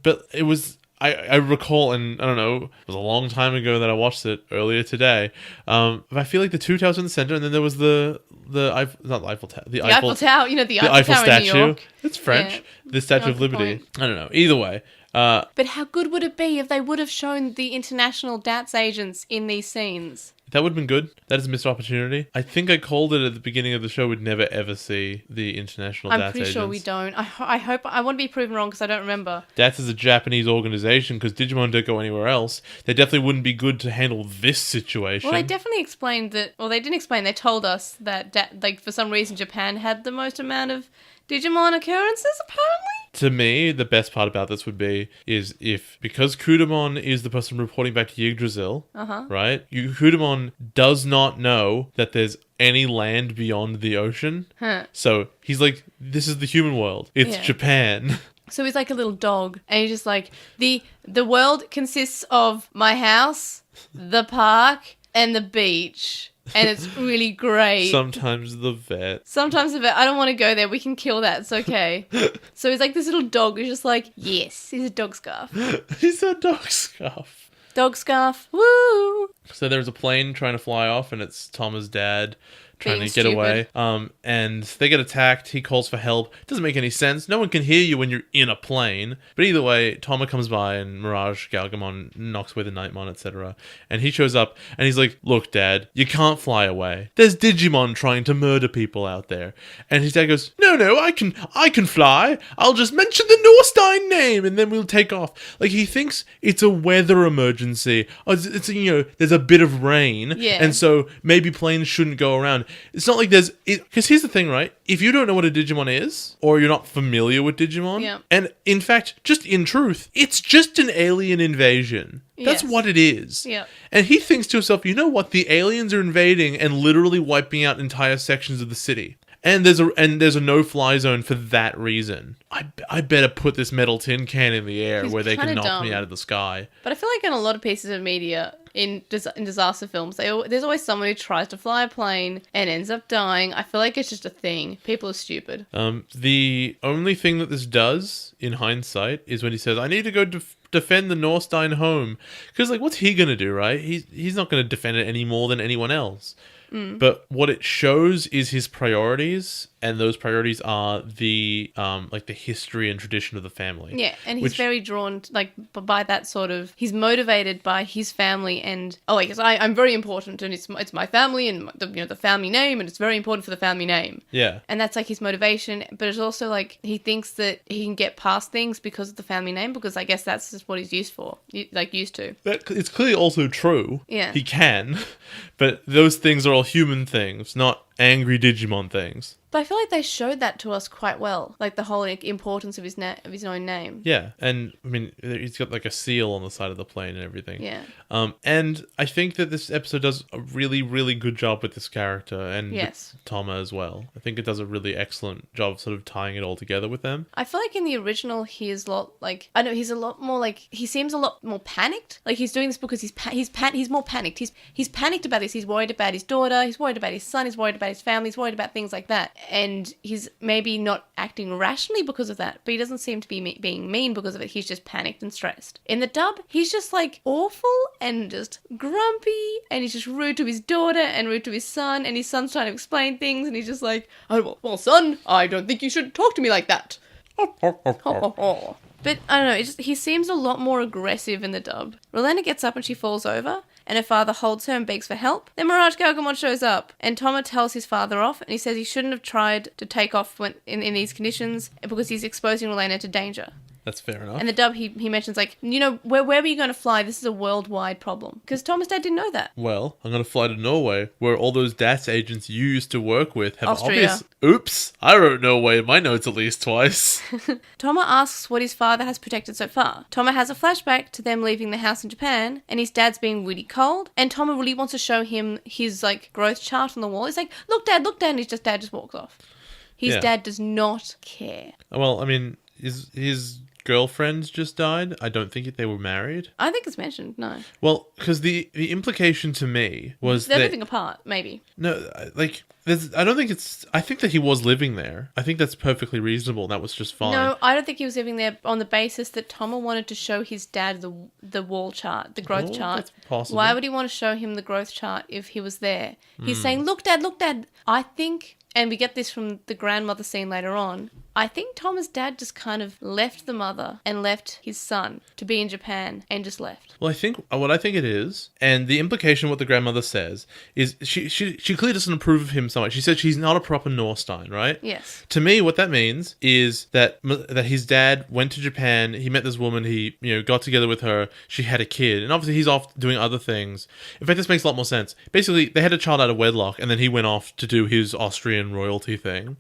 But it was... I recall, and I don't know, it was a long time ago that I watched it earlier today. But I feel like the two towers in the center, and then there was the Eiffel Tower, the Eiffel Tower, the Eiffel Tower statue. in New York. It's French. Yeah. The Statue of Liberty. I don't know. Either way. But how good would it be if they would have shown the international DATS agents in these scenes? That would have been good. That is a missed opportunity. I think I called it at the beginning of the show. We'd never ever see the international DATS agents. I'm pretty sure we don't. I hope. I want to be proven wrong because I don't remember. DATS is a Japanese organization because Digimon don't go anywhere else. They definitely wouldn't be good to handle this situation. Well, they definitely explained that. Well, they didn't explain. They told us that like for some reason Japan had the most amount of Digimon occurrences, apparently. To me, the best part about this would be because Kudamon is the person reporting back to Yggdrasil, right? Kudamon does not know that there's any land beyond the ocean. So he's like, this is the human world. It's Japan. So he's like a little dog, and he's just like, the world consists of my house, the park, and the beach. And it's really great. Sometimes the vet. I don't want to go there. We can kill that. It's okay. So he's like this little dog who's just like, yes, he's a dog scarf. He's a dog scarf. Dog scarf. Woo! So there's a plane trying to fly off, and it's Toma's dad trying to get stupid. away. And they get attacked. He calls for help. Doesn't make any sense. No one can hear you when you're in a plane. But either way, Toma comes by and Mirage, Galgamon knocks away the Nightmon, etc. And he shows up and he's like, look, Dad, you can't fly away. There's Digimon trying to murder people out there. And his dad goes, no, I can fly. I'll just mention the Norstein name and then we'll take off. Like, he thinks it's a weather emergency. It's there's a bit of rain. Yeah. And so maybe planes shouldn't go around. It's not like because here's the thing, right? If you don't know what a Digimon is, or you're not familiar with Digimon, and in fact, just in truth, it's just an alien invasion. That's what it is. Yeah. And he thinks to himself, you know what? The aliens are invading and literally wiping out entire sections of the city. And there's a no-fly zone for that reason. I better put this metal tin can in the air He's where they can kinda knock me dumb. out of the sky. But I feel like in a lot of pieces of media, in disaster films, there's always someone who tries to fly a plane and ends up dying. I feel like it's just a thing. People are stupid. The only thing that this does, in hindsight, is when he says, "I need to go defend the Norstein home," because like, what's he gonna do, right? He's not gonna defend it any more than anyone else. But what it shows is his priorities, and those priorities are the like the history and tradition of the family. Yeah, and he's very drawn like by that sort of. He's motivated by his family, and I'm very important, and it's my family, and the family name, and it's very important for the family name. Yeah, and that's like his motivation. But it's also like he thinks that he can get past things because of the family name, because I guess that's just what he's used to. it's clearly also true. Yeah, he can, but those things are all human things, not angry Digimon things. But I feel like they showed that to us quite well, like the whole importance of his own name. Yeah, and I mean, he's got like a seal on the side of the plane and everything. Yeah. And I think that this episode does a really, really good job with this character and yes. with Toma as well. I think it does a really excellent job of sort of tying it all together with them. I feel like in the original, he's a lot more like, he seems a lot more panicked. Like he's doing this because he's more panicked. He's panicked about this. He's worried about his daughter. He's worried about his son. He's worried about his family. He's worried about things like that. And he's maybe not acting rationally because of that, but he doesn't seem to be being mean because of it. He's just panicked and stressed. In the dub, he's just like awful and just grumpy, and he's just rude to his daughter and rude to his son, and his son's trying to explain things, and he's just like, "Oh, well, son, I don't think you should talk to me like that." But I don't know, he seems a lot more aggressive in the dub. Rolanna gets up and she falls over, and her father holds her and begs for help. Then Mirage Gargamon shows up, and Toma tells his father off, and he says he shouldn't have tried to take off in these conditions because he's exposing Rolanna to danger. That's fair enough. And the dub, he mentions, like, where were you going to fly? This is a worldwide problem. Because Toma's dad didn't know that. Well, I'm going to fly to Norway, where all those DAS agents you used to work with have Austria. Oops, I wrote Norway in my notes at least twice. Toma asks what his father has protected so far. Toma has a flashback to them leaving the house in Japan, and his dad's being really cold, and Toma really wants to show him his, like, growth chart on the wall. He's like, look, Dad, and his dad just walks off. His dad does not care. Well, I mean, his girlfriends just died. I don't think they were married. I think it's mentioned, no. Well, because the implication to me was they're living apart, maybe. No, like, I don't think it's... I think that he was living there. I think that's perfectly reasonable. That was just fine. No, I don't think he was living there on the basis that Toma wanted to show his dad the wall chart, the growth chart. That's possible. Why would he want to show him the growth chart if he was there? He's saying, look, Dad. I think... And we get this from the grandmother scene later on. I think Toma's dad just kind of left the mother and left his son to be in Japan and just left. Well, what I think it is, and the implication of what the grandmother says, is she clearly doesn't approve of him so much. She said she's not a proper Norstein, right? Yes. To me, what that means is that his dad went to Japan, he met this woman, he got together with her, she had a kid, and obviously he's off doing other things. In fact, this makes a lot more sense. Basically, they had a child out of wedlock, and then he went off to do his Austrian royalty thing.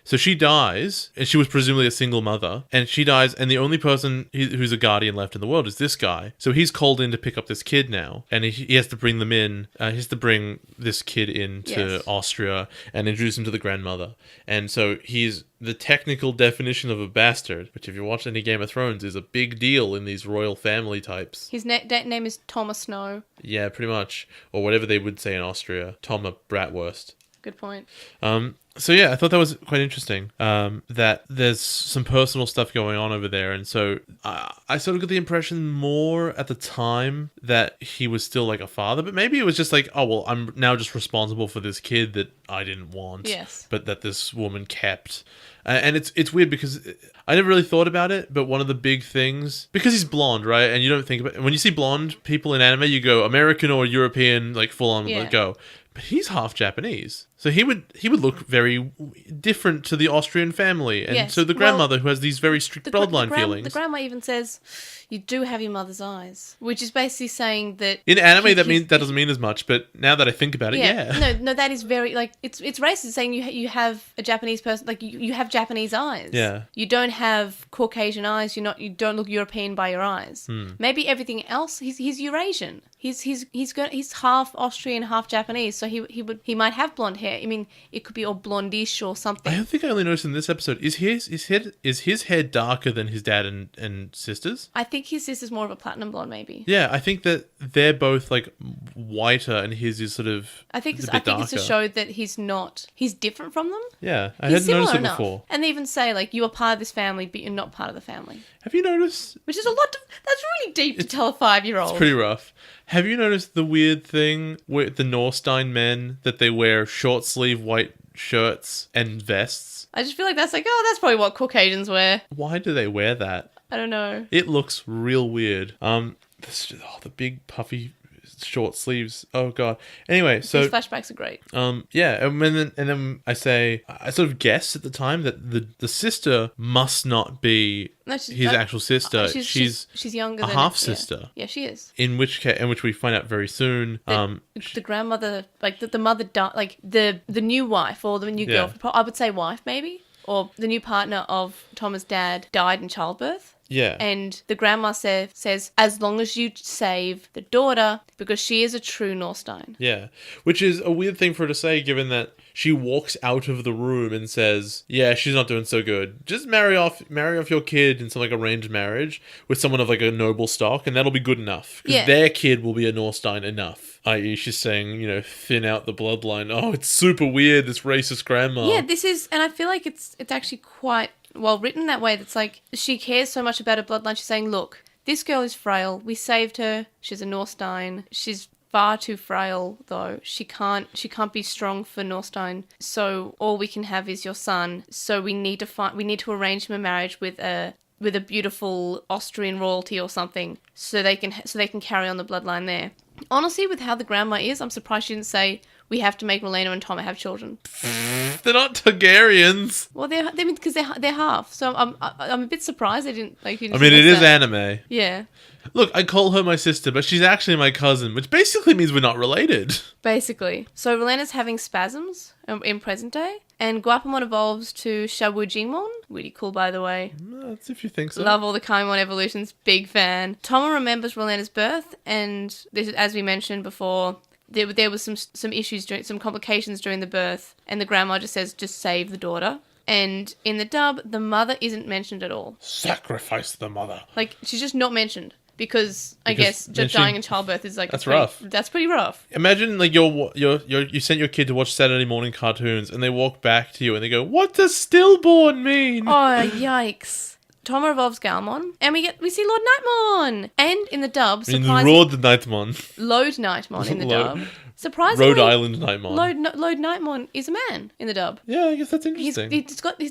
So she dies, and she was presumably a single mother, and she dies, and the only person who's a guardian left in the world is this guy. So he's called in to pick up this kid now, and he has to bring them in. He has to bring this kid into Austria and introduce him to the grandmother. And so he's the technical definition of a bastard, which if you watch any Game of Thrones is a big deal in these royal family types. His name is Toma Snow. Yeah, pretty much. Or whatever they would say in Austria. Toma Bratwurst. Good point. So yeah, I thought that was quite interesting, that there's some personal stuff going on over there. And so I sort of got the impression more at the time that he was still like a father, but maybe it was just like, oh, well, I'm now just responsible for this kid that I didn't want, but that this woman kept. And it's weird because I never really thought about it, but one of the big things, because he's blonde, right? And you don't think about, when you see blonde people in anime, you go American or European, like full on, go. But he's half Japanese. So he would look very different to the Austrian family. And to the grandmother, who has these very strict bloodline feelings. The grandma even says, you do have your mother's eyes. Which is basically saying that... In anime, that doesn't mean as much, but now that I think about it, No, that is very, like, it's racist saying you have a Japanese person, like, you have Japanese eyes. Yeah. You don't have Caucasian eyes, you don't look European by your eyes. Maybe everything else, he's Eurasian. He's half Austrian, half Japanese, so he might have blonde hair. hair. I mean, it could be all blondish or something. I think I only noticed in this episode, is his hair darker than his dad and sister's? I think his sister's more of a platinum blonde, maybe. Yeah, I think that they're both like whiter and his is sort of I think a bit it's to show that he's different from them. Yeah, I He's hadn't noticed similar it enough. before. And they even say, like, you are part of this family, but you're not part of the family. Have you noticed? Which is a lot. That's really deep to tell a 5-year-old. It's pretty rough. Have you noticed the weird thing with the Norstein men that they wear short sleeve white shirts and vests? I just feel like that's that's probably what Caucasians wear. Why do they wear that? I don't know. It looks real weird. The big puffy short sleeves. Oh god. Anyway, so these flashbacks are great. Yeah, and then I sort of guessed at the time that the sister must not be his actual sister. She's younger a than half sister. Yeah, she is. In which we find out very soon. The grandmother, like the mother died, like the new wife or the new girlfriend. I would say wife maybe, or the new partner of Thomas' dad died in childbirth. Yeah. And the grandma says, as long as you save the daughter, because she is a true Norstein. Yeah. Which is a weird thing for her to say, given that she walks out of the room and says, yeah, she's not doing so good. Just marry off your kid in some like arranged marriage with someone of like a noble stock, and that'll be good enough. Because their kid will be a Norstein enough. I.e. she's saying, thin out the bloodline. Oh, it's super weird, this racist grandma. Yeah, this is, and I feel like it's actually quite well written that way. That's like, she cares so much about her bloodline. She's saying, look, this girl is frail. We saved her. She's a Norstein. She's far too frail, though. She can't be strong for Norstein. So all we can have is your son. So we need to arrange him a marriage with a beautiful Austrian royalty or something, so they can carry on the bloodline there. Honestly, with how the grandma is, I'm surprised she didn't say, we have to make Relena and Toma have children. They're not Targaryens. Well, because they're half. So I'm a bit surprised they didn't like. I mean, it is anime. Yeah. Look, I call her my sister, but she's actually my cousin, which basically means we're not related. Basically. So Relena's having spasms in present day, and Guapamon evolves to Shawujingmon. Really cool, by the way. That's if you think so. Love all the Kaimon evolutions. Big fan. Toma remembers Relena's birth, and this, as we mentioned before, there was some issues, some complications during the birth, and the grandma just says, just save the daughter. And in the dub, the mother isn't mentioned at all. Sacrifice the mother. Like, she's just not mentioned. Because I guess just dying in childbirth is like rough. That's pretty rough. Imagine like you sent your kid to watch Saturday morning cartoons, and they walk back to you and they go, "What does stillborn mean?" Oh yikes! Toma evolves Galmon, and we see Lord Nightmon, and in the dub, surprisingly, Lord Nightmon, Lord Nightmon in the dub. Surprisingly, Rhode Island Nightmon. Lord Nightmon is a man in the dub. Yeah, I guess that's interesting.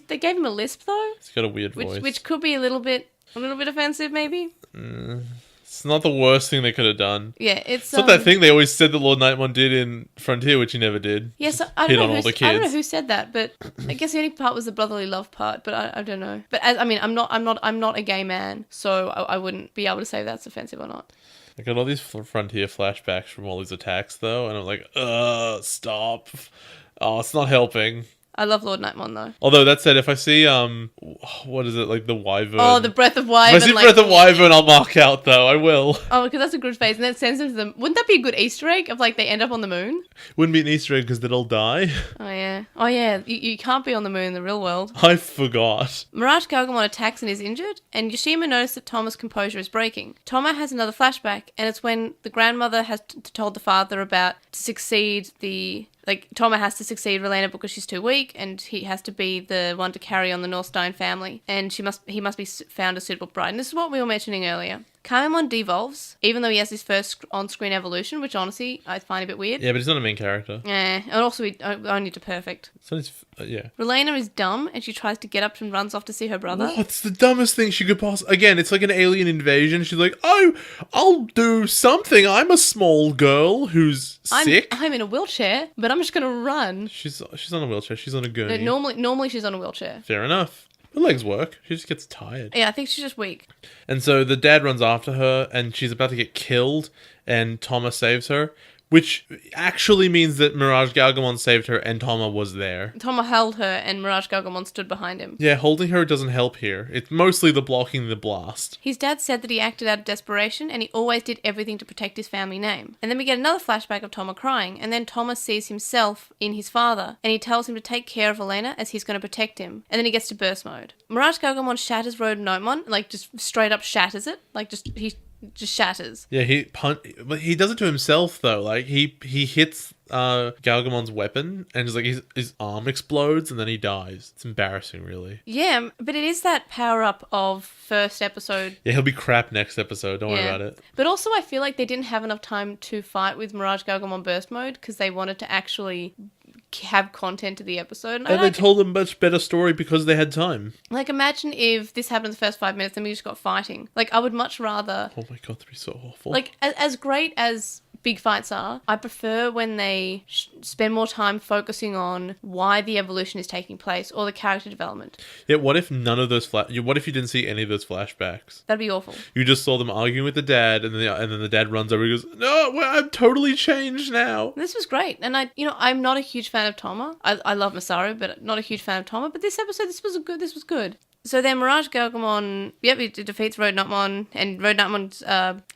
They gave him a lisp though. He's got a weird voice, which could be a little bit offensive, maybe. It's not the worst thing they could have done. Yeah, it's not that thing they always said that Lord Nightmon did in Frontier, which he never did. Yes, I don't know who said that, but I guess the only part was the brotherly love part. But I don't know. But I'm not a gay man, so I wouldn't be able to say if that's offensive or not. I got all these Frontier flashbacks from all these attacks, though, and I'm like, stop. Oh, it's not helping. I love Lord Nightmon though. Although that said, if I see what is it, like the wyvern? Oh, the breath of wyvern. If I see breath of wyvern, I'll mark out though. I will. Oh, because that's a good face, and then it sends them to them. Wouldn't that be a good Easter egg of like they end up on the moon? Wouldn't be an Easter egg because they'd all die. Oh yeah. You can't be on the moon in the real world. I forgot. Mirage Gargamon attacks and is injured, and Yoshima notices that Toma's composure is breaking. Toma has another flashback, and it's when the grandmother has told the father about to succeed the. Like, Toma has to succeed Relena because she's too weak, and he has to be the one to carry on the Norstein family, and he must be found a suitable bride. And this is what we were mentioning earlier. Kaimon devolves, even though he has his first on-screen evolution, which honestly I find a bit weird. Yeah, but he's not a main character. And also only to perfect. So yeah. Relena is dumb, and she tries to get up and runs off to see her brother. What's the dumbest thing she could possibly... Again, it's like an alien invasion. She's like, oh, I'll do something. I'm a small girl who's sick. I'm in a wheelchair, but I'm just going to run. She's on a wheelchair. She's on a gurney. No, normally she's on a wheelchair. Fair enough. Her legs work. She just gets tired. Yeah, I think she's just weak. And so the dad runs after her, and she's about to get killed, and Toma saves her. Which actually means that Mirage Galgamon saved her and Toma was there. Toma held her and Mirage Gargamon stood behind him. Yeah, holding her doesn't help here. It's mostly the blocking the blast. His dad said that he acted out of desperation and he always did everything to protect his family name. And then we get another flashback of Toma crying, and then Toma sees himself in his father, and he tells him to take care of Elena as he's going to protect him. And then he gets to burst mode. Mirage Gargamon shatters Road Nomon, like just straight up shatters it. Like he just shatters. Yeah, but he does it to himself though. Like he hits Galgamon's weapon and just like his arm explodes and then he dies. It's embarrassing, really. Yeah, but it is that power up of first episode. Yeah, he'll be crap next episode. Don't worry about it. But also, I feel like they didn't have enough time to fight with Mirage Gargamon burst mode because they wanted to actually have content to the episode. And they told a much better story because they had time. Like, imagine if this happened in the first 5 minutes and we just got fighting. Like, I would much rather... Oh my god, that'd be so awful. Like, as great as big fights are, I prefer when they spend more time focusing on why the evolution is taking place or the character development. Yeah, what if none of those what if you didn't see any of those flashbacks? That'd be awful. You just saw them arguing with the dad, and then the dad runs over and goes, "No, I'm totally changed now." This was great, and I'm not a huge fan of Toma. I love Masaru, but not a huge fan of Toma. But this episode, this was good. So then Mirage Galgamon, it defeats Road Nomon, and Road Nomon's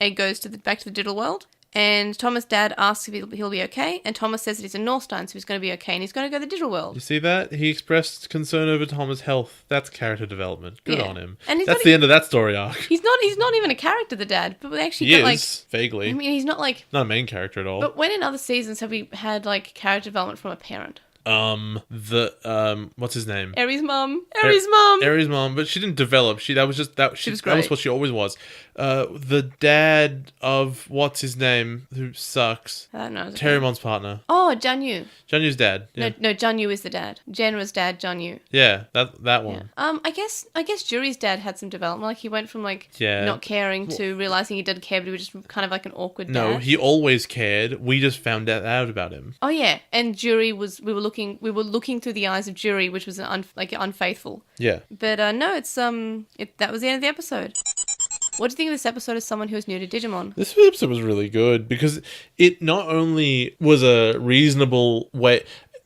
egg goes back to the digital world. And Thomas' dad asks if he'll be okay, and Thomas says that he's a Northstein, so he's going to be okay, and he's going to go to the digital world. You see that? He expressed concern over Thomas' health. That's character development. Good on him. And that's the end of that story arc. He's not even a character, the dad, but we actually he get is, vaguely. I mean, he's not like... Not a main character at all. But when in other seasons have we had like character development from a parent? What's his name? Aries' mom, but she didn't develop. That was what she always was. The dad of what's his name, who sucks. I don't know. Terrymon's partner. Oh, Janyu. Janyu's dad. Yeah. No, Janyu is the dad. Genra's dad, Janyu. Yeah, that one. Yeah. I guess Juri's dad had some development. Like he went from not caring to realizing he didn't care, but he was just kind of like an awkward dad. No, he always cared. We just found out about him. Oh yeah, and Juri we were looking through the eyes of Juri, which was unfaithful. Yeah. But no, that was the end of the episode. What do you think of this episode as someone who is new to Digimon? This episode was really good because it not only was a reasonable way...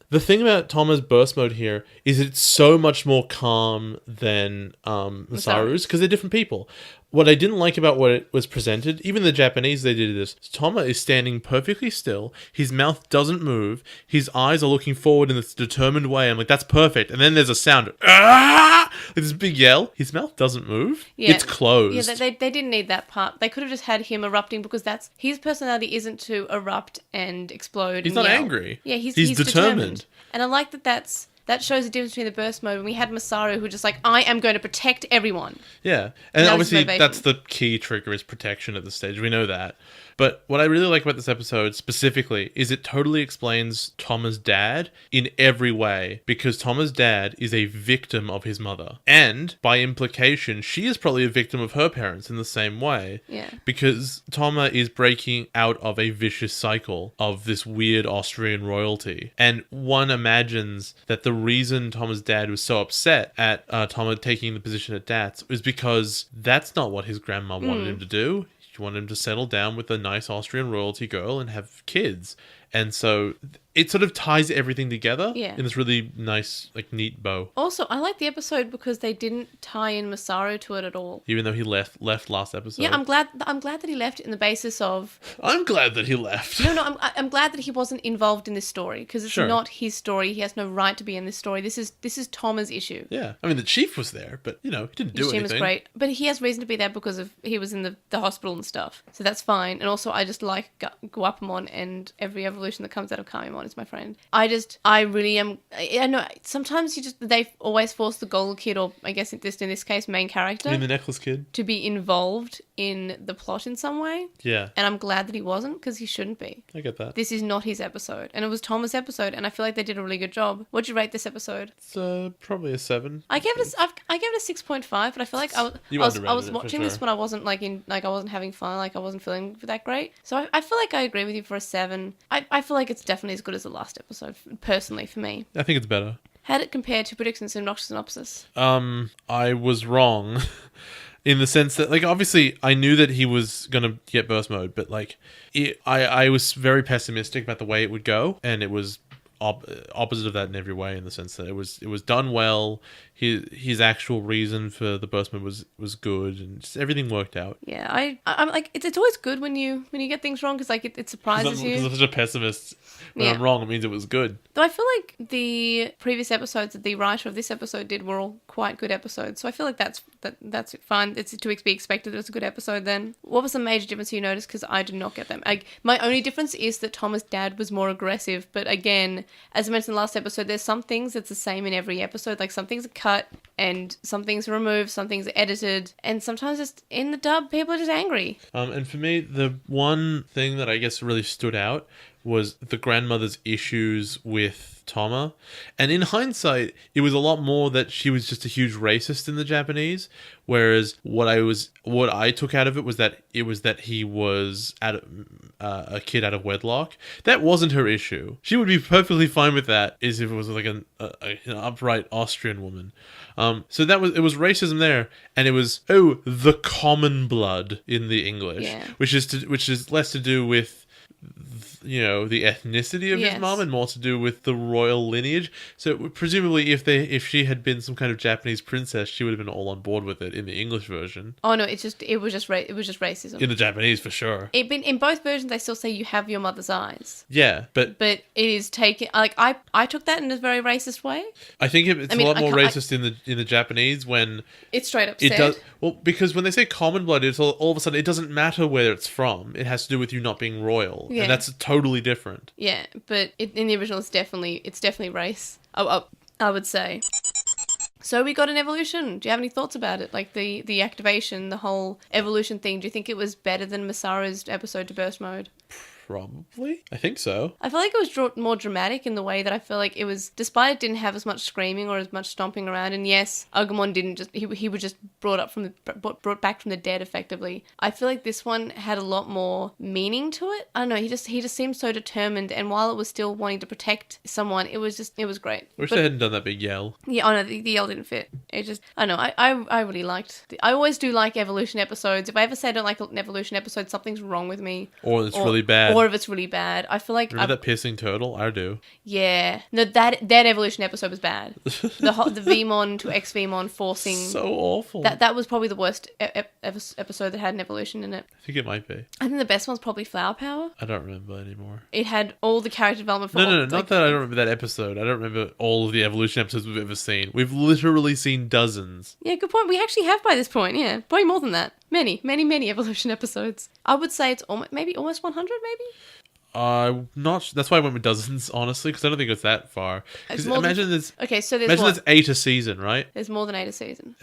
The thing about Toma's burst mode here is it's so much more calm than Masaru's because they're different people. What I didn't like about what it was presented, even the Japanese, they did this. Toma is standing perfectly still. His mouth doesn't move. His eyes are looking forward in this determined way. I'm like, that's perfect. And then there's a sound. Ah! Like this big yell. His mouth doesn't move. Yeah. It's closed. Yeah, they didn't need that part. They could have just had him erupting because his personality isn't to erupt and explode. He's not angry. Yeah, he's determined. And I like that shows the difference between the burst mode. When we had Masaru who just like, I am going to protect everyone. Yeah. And obviously that's the key trigger is protection at this stage. We know that. But what I really like about this episode specifically is it totally explains Toma's dad in every way because Toma's dad is a victim of his mother. And by implication, she is probably a victim of her parents in the same way. Yeah. Because Toma is breaking out of a vicious cycle of this weird Austrian royalty. And one imagines that the reason Toma's dad was so upset at Toma taking the position at DATS is because that's not what his grandma wanted him to do. She wanted him to settle down with a nice Austrian royalty girl and have kids. And so it sort of ties everything together in this really nice, neat bow. Also, I like the episode because they didn't tie in Masaru to it at all. Even though he left last episode. Yeah, I'm glad that he left in the basis of... I'm glad that he left. No, I'm glad that he wasn't involved in this story because it's not his story. He has no right to be in this story. This is Toma's issue. Yeah. I mean, the chief was there, but, he didn't do anything. The chief was great. But he has reason to be there because he was in the hospital and stuff. So that's fine. And also, I just like Guapamon and every evolution that comes out of Kamimon is my friend. I really am... I know, sometimes they always force the Golden Kid, or I guess in this case, main character... In the Necklace Kid? ...to be involved in the plot in some way. Yeah. And I'm glad that he wasn't, because he shouldn't be. I get that. This is not his episode. And it was Thomas' episode, and I feel like they did a really good job. What'd you rate this episode? It's probably a 7. I gave it a 6.5, but I feel like I was watching this when I wasn't I wasn't having fun, I wasn't feeling that great. So I feel like I agree with you for a 7. I feel like it's definitely as good as the last episode, personally, for me. I think it's better. How did it compare to predictions in Obnoxious Synopsis? I was wrong. in the sense that, like, obviously I knew that he was gonna get burst mode, but like, I was very pessimistic about the way it would go, and it was opposite of that in every way, in the sense that it was done well. His actual reason for the burst mode was good, and just everything worked out. Yeah, I'm like, it's always good when you get things wrong, because like it surprises you. Because I'm such a pessimist. When I'm wrong, it means it was good. Though I feel like the previous episodes that the writer of this episode did were all quite good episodes, so I feel like that's fine. It's to be expected. It was a good episode. Then, what was the major difference you noticed? Because I did not get them. My only difference is that Thomas' dad was more aggressive. But again, as I mentioned in the last episode, there's some things that's the same in every episode. Like, some things are cut, and some things are removed, some things are edited, and sometimes just in the dub, people are just angry. And for me, the one thing that I guess really stood out was the grandmother's issues with Toma. And in hindsight, it was a lot more that she was just a huge racist in the Japanese, whereas what I took out of it was that he was a kid out of wedlock. That wasn't her issue. She would be perfectly fine with that, as if it was like an upright Austrian woman. So it was racism there, and it was the common blood in the English, which is less to do with the ethnicity of his mom, and more to do with the royal lineage. So presumably, if she had been some kind of Japanese princess, she would have been all on board with it in the English version. Oh no, it was just racism In the Japanese, for sure. In both versions, they still say you have your mother's eyes. Yeah, but it is taken, like, I took that in a very racist way. I think it's a lot more racist in the Japanese when it's straight up said. It does, well, because when they say common blood, it's all of a sudden it doesn't matter where it's from. It has to do with you not being royal, and that's totally different. Yeah, but in the original, it's definitely race. I would say. So we got an evolution. Do you have any thoughts about it? Like the activation, the whole evolution thing. Do you think it was better than Masaru's episode to burst mode? Probably. I think so. I feel like it was more dramatic in the way that I feel like it was, despite it didn't have as much screaming or as much stomping around, and yes, Agumon didn't just, he was just brought back from the dead effectively. I feel like this one had a lot more meaning to it. I don't know, he just seemed so determined, and while it was still wanting to protect someone, it was great. I wish they hadn't done that big yell. Yeah, oh no, the yell didn't fit. It just, I don't know, I really liked, I always do like evolution episodes. If I ever say I don't like an evolution episode, something's wrong with me. Or it's really bad. Or if it's really bad. I feel like... Remember that piercing turtle? I do. Yeah. No, that evolution episode was bad. The Vmon to X-Vmon forcing... So awful. That was probably the worst episode that had an evolution in it. I think it might be. I think the best one's probably Flower Power. I don't remember anymore. It had all the character development for... No, not that I don't remember that episode. I don't remember all of the evolution episodes we've ever seen. We've literally seen dozens. Yeah, good point. We actually have by this point, yeah. Probably more than that. Many evolution episodes. I would say it's almost 100, maybe? Not. That's why I went with dozens, honestly, because I don't think it's that far. Because imagine there's. Okay, so there's 8 a season, right? There's more than 8 a season.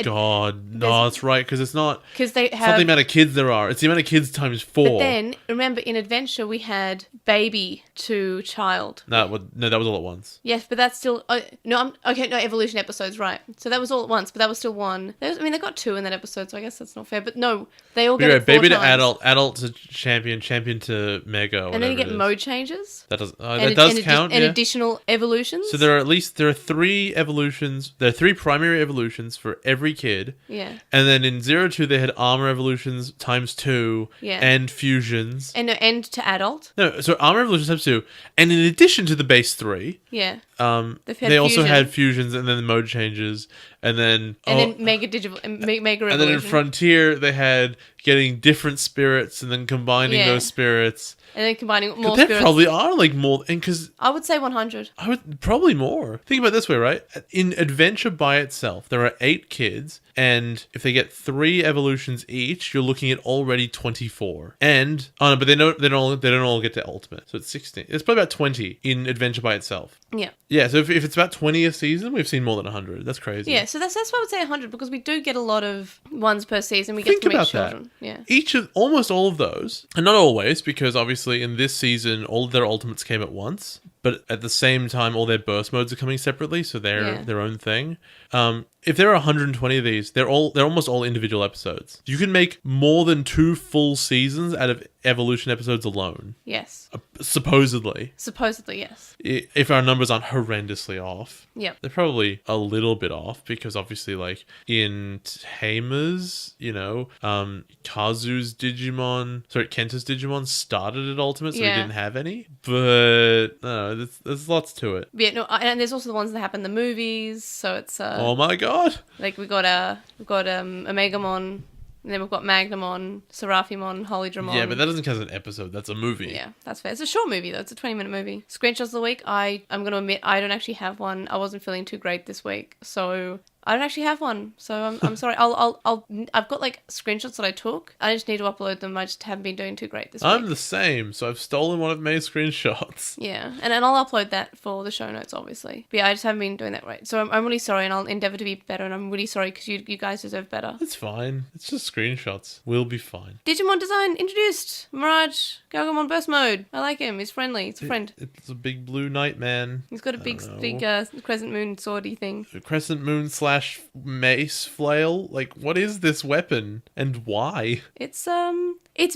God, no, that's right, because it's not. Because they have. It's not the amount of kids there are. It's the amount of kids times 4. But then remember, in Adventure we had baby to child. No, that was all at once. Yes, but that's still. No, evolution episodes, right? So that was all at once, but that was still one. They got 2 in that episode, so I guess that's not fair. But no, they all get it 4 baby times. to adult to champion to mega. And then you get mode changes. That does count. And additional evolutions. So there are 3 evolutions. There are 3 primary evolutions for every kid. Yeah. And then in 02 they had armor evolutions times 2. Yeah. And fusions. And to adult. No, so armor evolutions times 2. And in addition to the base 3. Yeah. They also had fusions and then the mode changes and then mega evolution. And then in Frontier they had getting different spirits and then combining those spirits. And then combining more there spirits. Probably are like more, and because I would say 100. I would probably more. Think about it this way, right? In Adventure by itself, there are 8 kids, and if they get 3 evolutions each, you're looking at already 24. And but they don't all get to Ultimate, so it's 16. It's probably about 20 in Adventure by itself. Yeah. Yeah. So if it's about 20 a season, we've seen more than 100. That's crazy. Yeah. So that's why I would say 100 because we do get a lot of ones per season. We get from each children. That. Yeah. Almost all of those, and not always, because obviously in this season all of their ultimates came at once, but at the same time all their burst modes are coming separately, so they're their own thing. If there are 120 of these, they're almost all individual episodes. You can make more than 2 full seasons out of evolution episodes alone. Yes. Supposedly. Supposedly, yes. If our numbers aren't horrendously off. Yep. They're probably a little bit off because obviously, like, in Tamer's, Kenta's Digimon started at Ultimate, so we didn't have any. But, no, there's lots to it. Yeah, no, and there's also the ones that happen in the movies, so it's... oh my god! Like, we've got Omegamon... And then we've got Magnamon, Serafimon, Holydramon. Yeah, but that doesn't count as an episode. That's a movie. Yeah, that's fair. It's a short movie, though. It's a 20-minute movie. Screenshots of the week. I'm going to admit I don't actually have one. I wasn't feeling too great this week, so I don't actually have one. So I'm sorry. I've got, like, screenshots that I took. I just need to upload them. I just haven't been doing too great this week. I'm the same, so I've stolen one of May's screenshots. Yeah, and I'll upload that for the show notes, obviously. But yeah, I just haven't been doing that right. So I'm really sorry, and I'll endeavour to be better, and I'm really sorry because you guys deserve better. It's fine. It's just screenshots. We'll be fine. Digimon design introduced. Mirage Galgamon burst mode. I like him. He's friendly. He's a friend. It's a big blue knight man. He's got a big crescent moon swordy thing. A crescent moon / mace flail. Like, what is this weapon and why? It's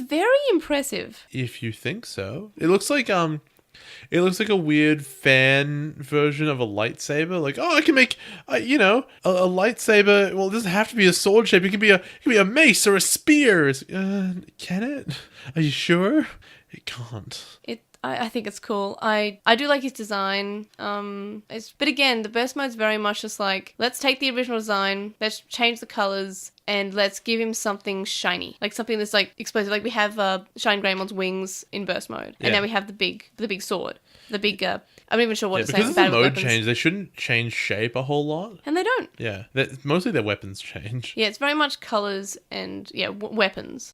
very impressive. If you think so, it looks like a weird fan version of a lightsaber. Like, oh, I can make a lightsaber. Well, it doesn't have to be a sword shape. It can be a mace or a spear. Can it? Are you sure? It can't. I think it's cool. I do like his design. But again, the burst mode's very much just like, let's take the original design, let's change the colors, and let's give him something shiny, like something that's like explosive. Like we have Shine Greymon's wings in burst mode, and now we have the big sword, the big. I'm not even sure what it's saying. Because of the mode change, they shouldn't change shape a whole lot, and they don't. Yeah, mostly their weapons change. Yeah, it's very much colors and weapons.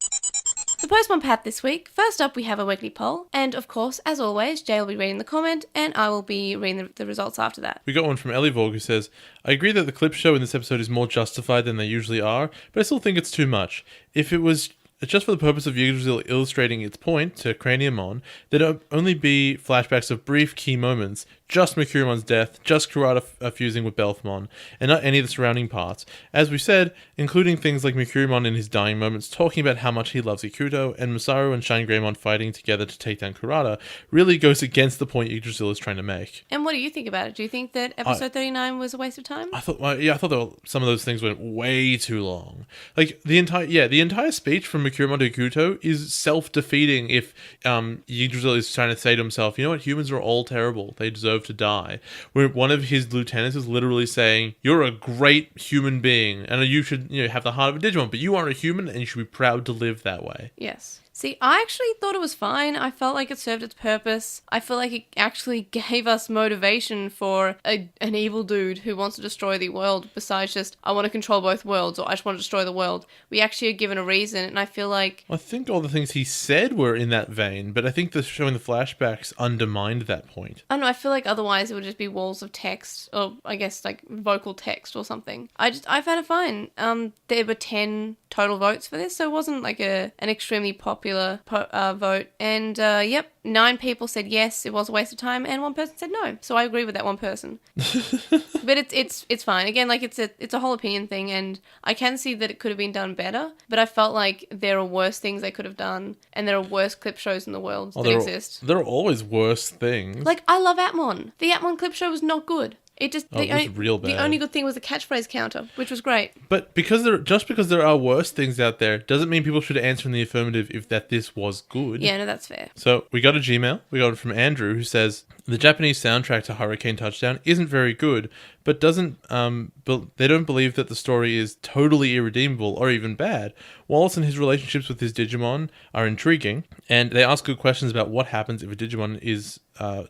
The Postmon Pat this week. First up, we have a weekly poll. And of course, as always, Jay will be reading the comment and I will be reading the results after that. We got one from Ellie Vorg who says, I agree that the clip show in this episode is more justified than they usually are, but I still think it's too much. If it was just for the purpose of usually illustrating its point to Craniumon, there'd only be flashbacks of brief key moments, just Mikurimon's death, just Kurata fusing with Belphmon, and not any of the surrounding parts. As we said, including things like Mikurimon in his dying moments talking about how much he loves Ikuto, and Masaru and Shine Greymon fighting together to take down Kurata, really goes against the point Yggdrasil is trying to make. And what do you think about it? Do you think that episode 39 was a waste of time? I thought some of those things went way too long. Like, the entire speech from Mikurimon to Ikuto is self-defeating if Yggdrasil is trying to say to himself, you know what, humans are all terrible. They deserve to die. Where one of his lieutenants is literally saying, you're a great human being and you should have the heart of a Digimon, but you aren't a human and you should be proud to live that way. Yes. See, I actually thought it was fine. I felt like it served its purpose. I feel like it actually gave us motivation for an evil dude who wants to destroy the world, besides just, I want to control both worlds, or I just want to destroy the world. We actually are given a reason, and I feel like... I think all the things he said were in that vein, but I think showing the flashbacks undermined that point. I don't know, I feel like otherwise it would just be walls of text, or I guess like vocal text or something. I found it fine. There were 10 total votes for this, so it wasn't like an extremely popular vote, and 9 people said yes, it was a waste of time, and 1 person said no. So I agree with that 1 person. But it's fine. Again, like it's a whole opinion thing, and I can see that it could have been done better. But I felt like there are worse things they could have done, and there are worse clip shows in the world that exist. There are always worse things. Like, I love Atmon. The Atmon clip show was not good. It was real bad. The only good thing was the catchphrase counter, which was great. But because there are worse things out there, doesn't mean people should answer in the affirmative if this was good. Yeah, no, that's fair. So we got a Gmail. We got it from Andrew, who says, the Japanese soundtrack to Hurricane Touchdown isn't very good, but they don't believe that the story is totally irredeemable or even bad. Wallace and his relationships with his Digimon are intriguing, and they ask good questions about what happens if a Digimon is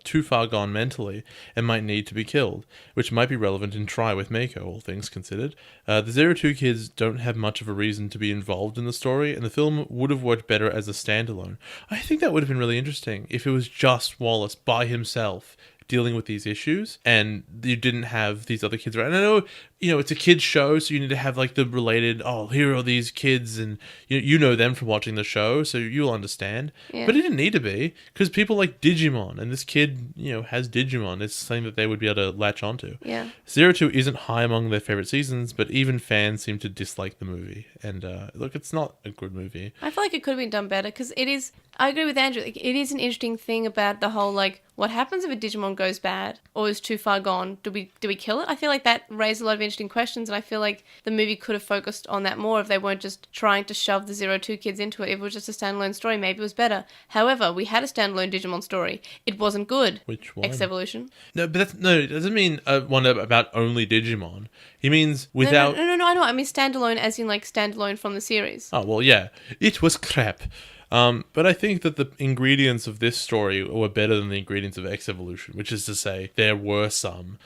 too far gone mentally and might need to be killed, which might be relevant in Try with Mako, all things considered. The 02 kids don't have much of a reason to be involved in the story, and the film would have worked better as a standalone. I think that would have been really interesting if it was just Wallace by himself dealing with these issues and you didn't have these other kids around. And I know it's a kid's show, so you need to have like the related, oh, here are these kids, and you know them from watching the show, so you'll understand. Yeah. But it didn't need to be, because people like Digimon, and this kid, has Digimon. It's something that they would be able to latch onto. Yeah. 02 isn't high among their favorite seasons, but even fans seem to dislike the movie. And look, it's not a good movie. I feel like it could have been done better because it is. I agree with Andrew. Like, it is an interesting thing about the whole like, what happens if a Digimon goes bad or is too far gone? Do we kill it? I feel like that raised a lot of interesting questions, and I feel like the movie could have focused on that more if they weren't just trying to shove the 02 kids into it. If it was just a standalone story, maybe it was better. However, we had a standalone Digimon story. It wasn't good. Which one? X Evolution. No, but it doesn't mean one about only Digimon. He means without. No. I know. I mean standalone, as in like standalone from the series. Oh well, yeah, it was crap. But I think that the ingredients of this story were better than the ingredients of X Evolution, which is to say, there were some.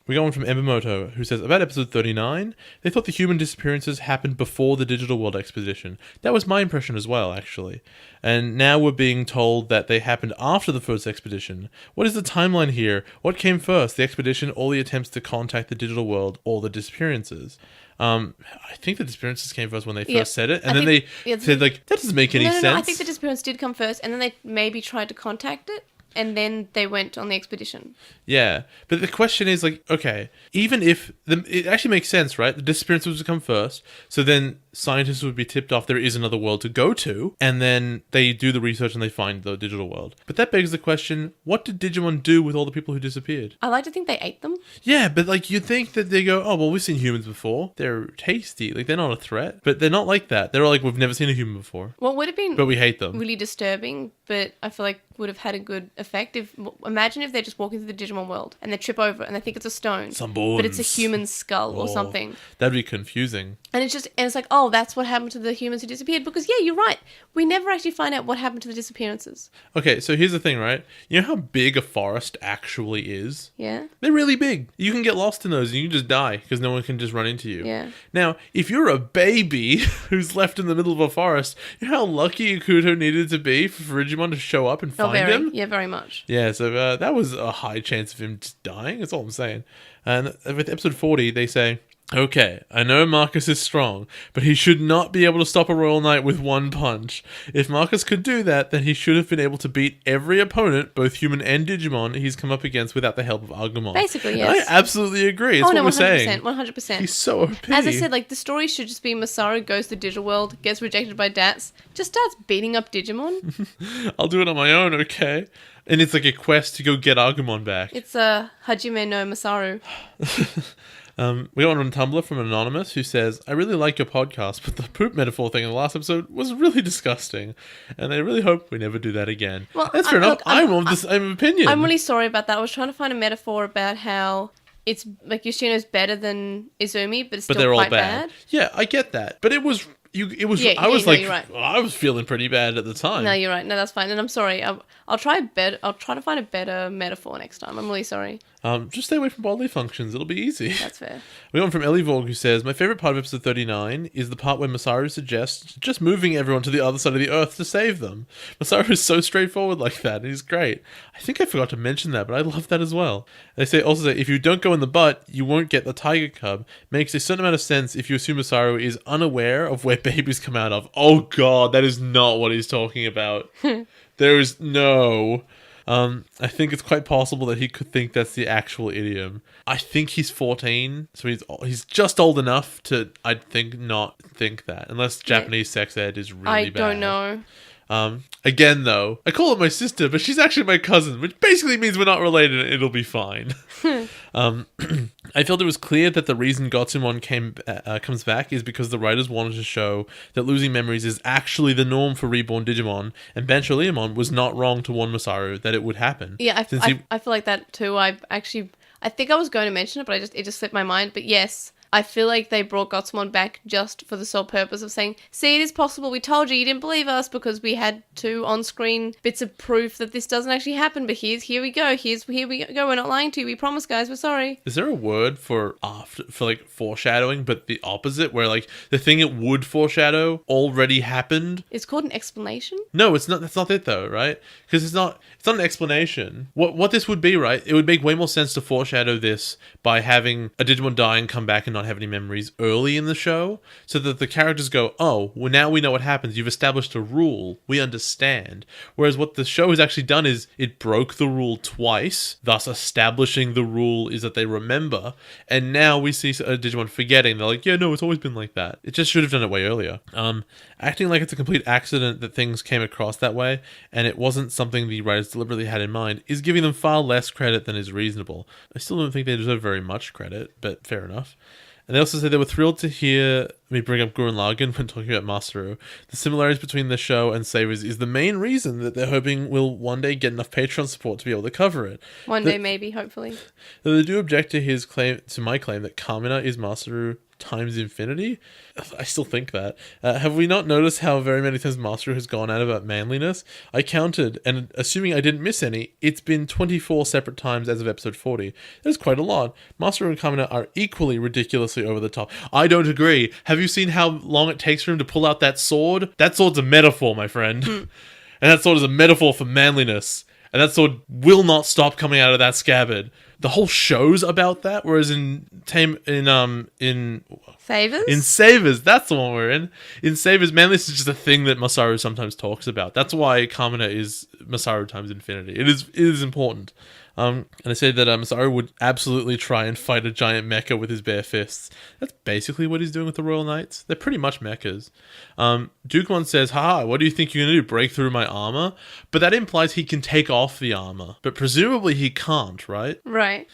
We go on from Emamoto, who says, about episode 39, they thought the human disappearances happened before the Digital World expedition. That was my impression as well, actually. And now we're being told that they happened after the first expedition. What is the timeline here? What came first, the expedition or the attempts to contact the Digital World or the disappearances? I think the disappearances came first when they first said it, and then they said, like, that doesn't make any sense. No, I think the disappearance did come first, and then they maybe tried to contact it, and then they went on the expedition. Yeah, but the question is, like, okay, even if it actually makes sense, right? The disappearance was to come first, so then scientists would be tipped off there is another world to go to, and then they do the research and they find the digital world. But that begs the question, what did Digimon do with all the people who disappeared? I like to think they ate them. Yeah, but like you'd think that they go, oh, well, we've seen humans before. They're tasty. Like, they're not a threat. But they're not like that. They're like, we've never seen a human before. What would have been but we hate them. really disturbing, but I feel like would have had a good effect if, imagine if they're just walking through the Digimon world and they trip over and they think it's a stone. Some bones. But it's a human skull or something. That'd be confusing. And it's like, oh, that's what happened to the humans who disappeared. Because, yeah, you're right. We never actually find out what happened to the disappearances. Okay, so here's the thing, right? You know how big a forest actually is? Yeah. They're really big. You can get lost in those and you can just die because no one can just run into you. Yeah. Now, if you're a baby who's left in the middle of a forest, you know how lucky Ikuto needed to be for Digimon to show up and find him? Yeah, very much. Yeah, so that was a high chance of him just dying. That's all I'm saying. And with episode 40, they say, okay, I know Marcus is strong, but he should not be able to stop a Royal Knight with one punch. If Marcus could do that, then he should have been able to beat every opponent, both human and Digimon, he's come up against without the help of Agumon. Basically, yes. I absolutely agree. That's what we're saying. 100%. He's so OP. As I said, like, the story should just be Masaru goes to the digital world, gets rejected by DATS, just starts beating up Digimon. I'll do it on my own, okay? And it's like a quest to go get Agumon back. It's Hajime no Masaru. We got one on Tumblr from Anonymous who says, I really like your podcast, but the poop metaphor thing in the last episode was really disgusting. And I really hope we never do that again. Well, that's fair enough. I'm of the same opinion. I'm really sorry about that. I was trying to find a metaphor about how it's like Yoshino's better than Izumi, but it's still they're all quite bad. Yeah, I get that. But it was... I was right. I was feeling pretty bad at the time. No, you're right. No, that's fine. And I'm sorry. I'll try to find a better metaphor next time. I'm really sorry. Just stay away from bodily functions. It'll be easy. That's fair. We got from Ellie Vorg, who says, my favorite part of episode 39 is the part where Masaru suggests just moving everyone to the other side of the earth to save them. Masaru is so straightforward like that. He's great. I think I forgot to mention that, but I love that as well. They also say, if you don't go in the butt, you won't get the tiger cub. Makes a certain amount of sense if you assume Masaru is unaware of where babies come out of. Oh god, that is not what he's talking about. There is no... I think it's quite possible that he could think that's the actual idiom. I think he's 14, so he's just old enough to, I'd think, not think that. Unless Japanese sex ed is really bad. I don't know. Again, though, I call her my sister, but she's actually my cousin, which basically means we're not related and it'll be fine. I felt it was clear that the reason Gotsumon comes back is because the writers wanted to show that losing memories is actually the norm for reborn Digimon, and LostinTranslationmon was not wrong to warn Masaru that it would happen. Yeah, I feel like that too. I think I was going to mention it, but it just slipped my mind. But yes, I feel like they brought Gotsumon back just for the sole purpose of saying, see, it is possible. We told you, you didn't believe us because we had two on-screen bits of proof that this doesn't actually happen. But here we go. Here we go. We're not lying to you. We promise, guys. We're sorry. Is there a word for like foreshadowing, but the opposite, where like the thing it would foreshadow already happened? It's called an explanation. No, it's not. That's not it though, right? Because it's not an explanation. What this would be, right? It would make way more sense to foreshadow this by having a Digimon die and come back and not have any memories early in the show, so that the characters go, oh, well, now we know what happens. You've established a rule. We understand. Whereas what the show has actually done is it broke the rule twice, thus establishing the rule is that they remember, and now we see a Digimon forgetting. They're like, yeah, no, it's always been like that. It just should have done it way earlier. Acting like it's a complete accident that things came across that way, and it wasn't something the writers deliberately had in mind, is giving them far less credit than is reasonable. I still don't think they deserve very much credit, but fair enough. And they also said they were thrilled to hear me bring up Gurren Lagann when talking about Masaru. The similarities between the show and Savers is the main reason that they're hoping we'll one day get enough Patreon support to be able to cover it. One day, maybe, hopefully. Though they do object to my claim that Kamina is Masaru times infinity. I still think that. Have we not noticed how very many times Masaru has gone out about manliness? I counted, and assuming I didn't miss any, it's been 24 separate times as of episode 40. That's quite a lot. Masaru and Kamina are equally ridiculously over the top. I don't agree. Have you seen how long it takes for him to pull out that sword? That sword's a metaphor, my friend. And that sword is a metaphor for manliness. And that sword will not stop coming out of that scabbard. The whole show's about that, whereas in Savers? In Savers, that's the one we're in. In Savers, manliness is just a thing that Masaru sometimes talks about. That's why Kamina is Masaru times infinity. It is important. And I say that Masaru would absolutely try and fight a giant mecha with his bare fists. That's basically what he's doing with the Royal Knights. They're pretty much mechas. Dukemon says, haha, what do you think you're going to do? Break through my armor? But that implies he can take off the armor. But presumably he can't, right? Right.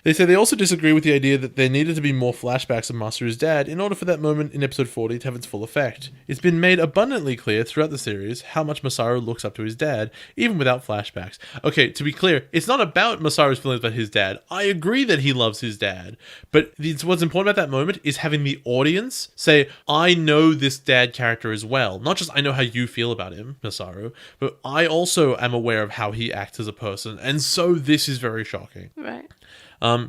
They say they also disagree with the idea that there needed to be more flashbacks of Masaru's dad in order for that moment in episode 40 to have its full effect. It's been made abundantly clear throughout the series how much Masaru looks up to his dad, even without flashbacks. Okay, to be clear, it's not about Masaru's feelings about his dad. I agree that he loves his dad, but what's important about that moment is having the audience say, I know this dad character as well. Not just I know how you feel about him, Masaru, but I also am aware of how he acts as a person, and so this is very shocking. Right.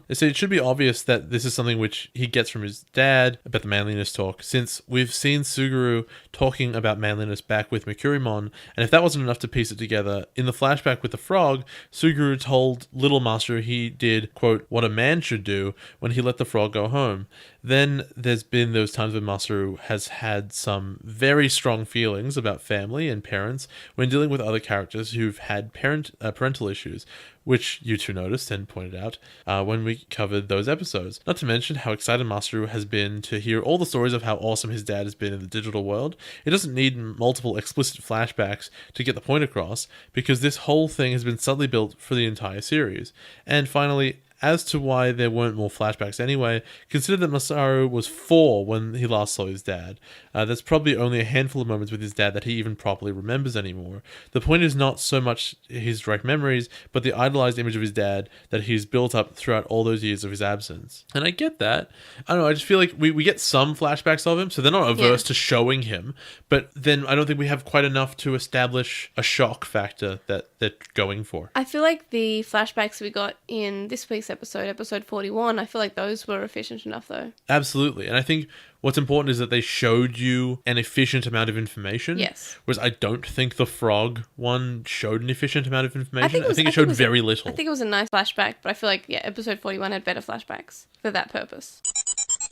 They say it should be obvious that this is something which he gets from his dad about the manliness talk, since we've seen Suguru talking about manliness back with Mikurimon, and if that wasn't enough to piece it together, in the flashback with the frog, Suguru told Little Master he did, quote, what a man should do when he let the frog go home. Then there's been those times when Masaru has had some very strong feelings about family and parents when dealing with other characters who've had parental issues, which you two noticed and pointed out when we covered those episodes. Not to mention how excited Masaru has been to hear all the stories of how awesome his dad has been in the digital world. It doesn't need multiple explicit flashbacks to get the point across, because this whole thing has been subtly built for the entire series. And finally, as to why there weren't more flashbacks anyway, consider that Masaru was 4 when he last saw his dad. There's probably only a handful of moments with his dad that he even properly remembers anymore. The point is not so much his direct memories, but the idolized image of his dad that he's built up throughout all those years of his absence. And I get that. I don't know, I just feel like we get some flashbacks of him, so they're not averse to showing him, but then I don't think we have quite enough to establish a shock factor that they're going for. I feel like the flashbacks we got in this week's episode 41, I feel like those were efficient enough though. Absolutely. And I think what's important is that they showed you an efficient amount of information. Yes. Whereas I don't think the frog one showed an efficient amount of information. I think it showed very little. I think it was a nice flashback, but I feel like, episode 41 had better flashbacks for that purpose.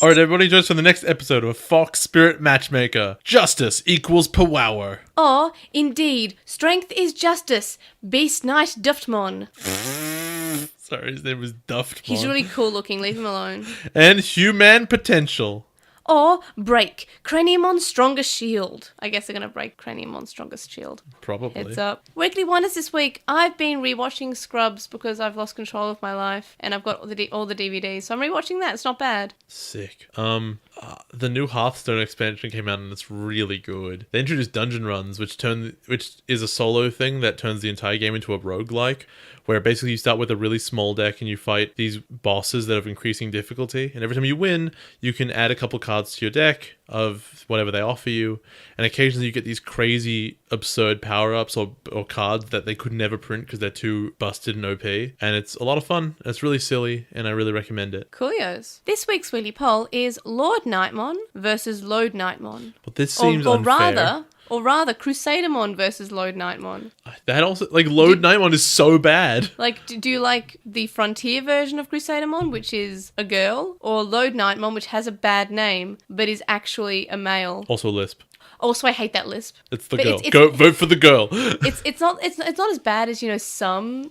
Alright, everybody, join us for the next episode of Fox Spirit Matchmaker. Justice equals power. Oh, indeed. Strength is justice. Beast Knight Duftmon. Sorry, his name was Duftmon. He's really cool looking. Leave him alone. And Human Potential. Or break Craniumon's strongest shield. I guess they're going to break Craniumon's strongest shield. Probably. Heads up. Weekly Wonders this week. I've been rewatching Scrubs because I've lost control of my life and I've got all the DVDs. So I'm rewatching that. It's not bad. Sick. The new Hearthstone expansion came out and it's really good. They introduced dungeon runs, which is a solo thing that turns the entire game into a roguelike, where basically you start with a really small deck and you fight these bosses that have increasing difficulty. And every time you win, you can add a couple cards to your deck of whatever they offer you. And occasionally you get these crazy, absurd power-ups or cards that they could never print because they're too busted and OP. And it's a lot of fun. It's really silly and I really recommend it. Coolios. This week's Weekly Poll is Lord Nightmon versus Load Nightmon. But this seems unfair. Or rather, Crusadermon versus Load Nightmon. That also, Load Nightmon is so bad. Do you like the Frontier version of Crusadermon, which is a girl? Or Load Nightmon, which has a bad name, but is actually a male? Also lisp. Also, I hate that lisp. It's the girl. Go vote for the girl. It's not as bad as some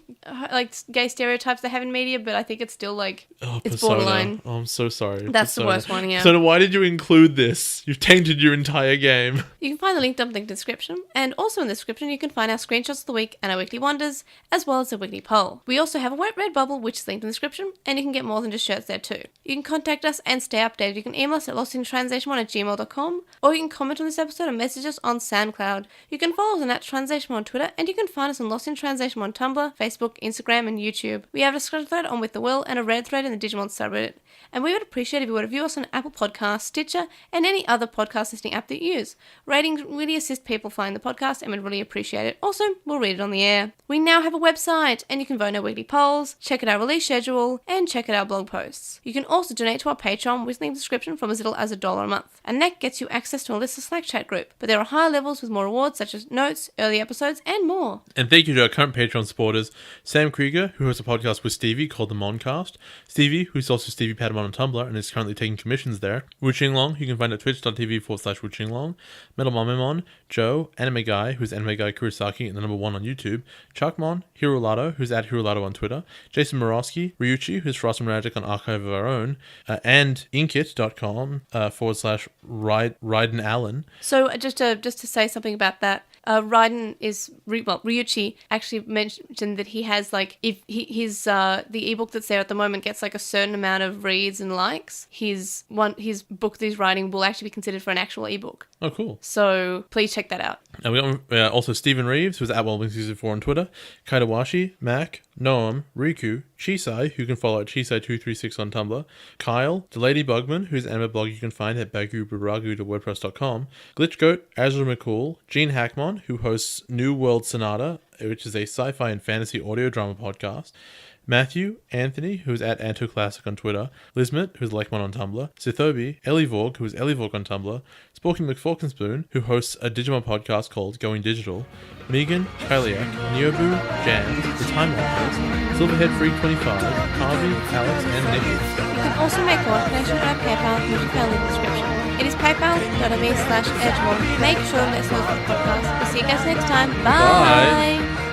gay stereotypes they have in media, but I think it's still it's Persona. borderline. Oh, I'm so sorry. That's Persona. the worst one. Yeah. So why did you include this? You've tainted your entire game. You can find the link in the description, and also in the description you can find our screenshots of the week and our weekly wonders, as well as a weekly poll. We also have a wet red bubble, which is linked in the description, and you can get more than just shirts there too. You can contact us and stay updated. You can email us at LostinTranslationmon@gmail.com, or you can comment on this episode and message us on SoundCloud. You can follow us on @TranslationMon on Twitter, and you can find us on Lost in Translation on Tumblr, Facebook, Instagram, and YouTube. We have a discussion thread on With the Will and a red thread in the Digimon subreddit. And we would appreciate if you would review us on Apple Podcasts, Stitcher, and any other podcast listening app that you use. Ratings really assist people find the podcast, and we'd really appreciate it. Also, we'll read it on the air. We now have a website, and you can vote in our weekly polls, check out our release schedule, and check out our blog posts. You can also donate to our Patreon with link in the description from as little as $1 a month. And that gets you access to a list of Slack chat group. But there are higher levels with more rewards such as notes, early episodes, and more. And thank you to our current Patreon supporters, Sam Krieger, who has a podcast with Stevie called The Moncast, Stevie, who's also Stevie Patamon on Tumblr and is currently taking commissions there, Wuqinglong, who you can find at twitch.tv/Wuqinglong, Metal Mamemon, Joe, Anime Guy, who's Anime Guy Kurosaki and the #1 on YouTube, Chuckmon, Hirulado, who's at Hirulado on Twitter, Jason Morosky, Ryuchi, who's Frost and Magic on Archive of Our Own, and inkit.com /Ryden Allen. So just to say something about that, Ryuchi actually mentioned that he has the ebook that's there at the moment gets a certain amount of reads and likes. His book that he's writing will actually be considered for an actual ebook. Oh, cool. So please check that out. And we got also Stephen Reeves, who's at Wellbeing64 on Twitter, Kaidawashi, Mac, Noam, Riku, Chisai, who you can follow at Chisai236 on Tumblr, Kyle, the Lady Bugman, whose anime blog you can find at baguburagu.wordpress.com, Glitchgoat, Azure McCool, Gene Hackmon, who hosts New World Sonata, which is a sci-fi and fantasy audio drama podcast, Matthew, Anthony, who's at AntoClassic on Twitter, Lizmet, who's Lekmon on Tumblr, Zithobi, Ellivorg, who's Ellivorg on Tumblr, Sporky McFalkenspoon, who hosts a Digimon podcast called Going Digital, Megan, Kyliak, Neobu, Jams, The Time Walkers, Silverhead Freak 25, Harvey, Alex, and Nikki. You can also make a donation on our PayPal, which you can find in the description. It is paypal.me/edgemon. Make sure to let us know about the podcast. We'll see you guys next time. Bye.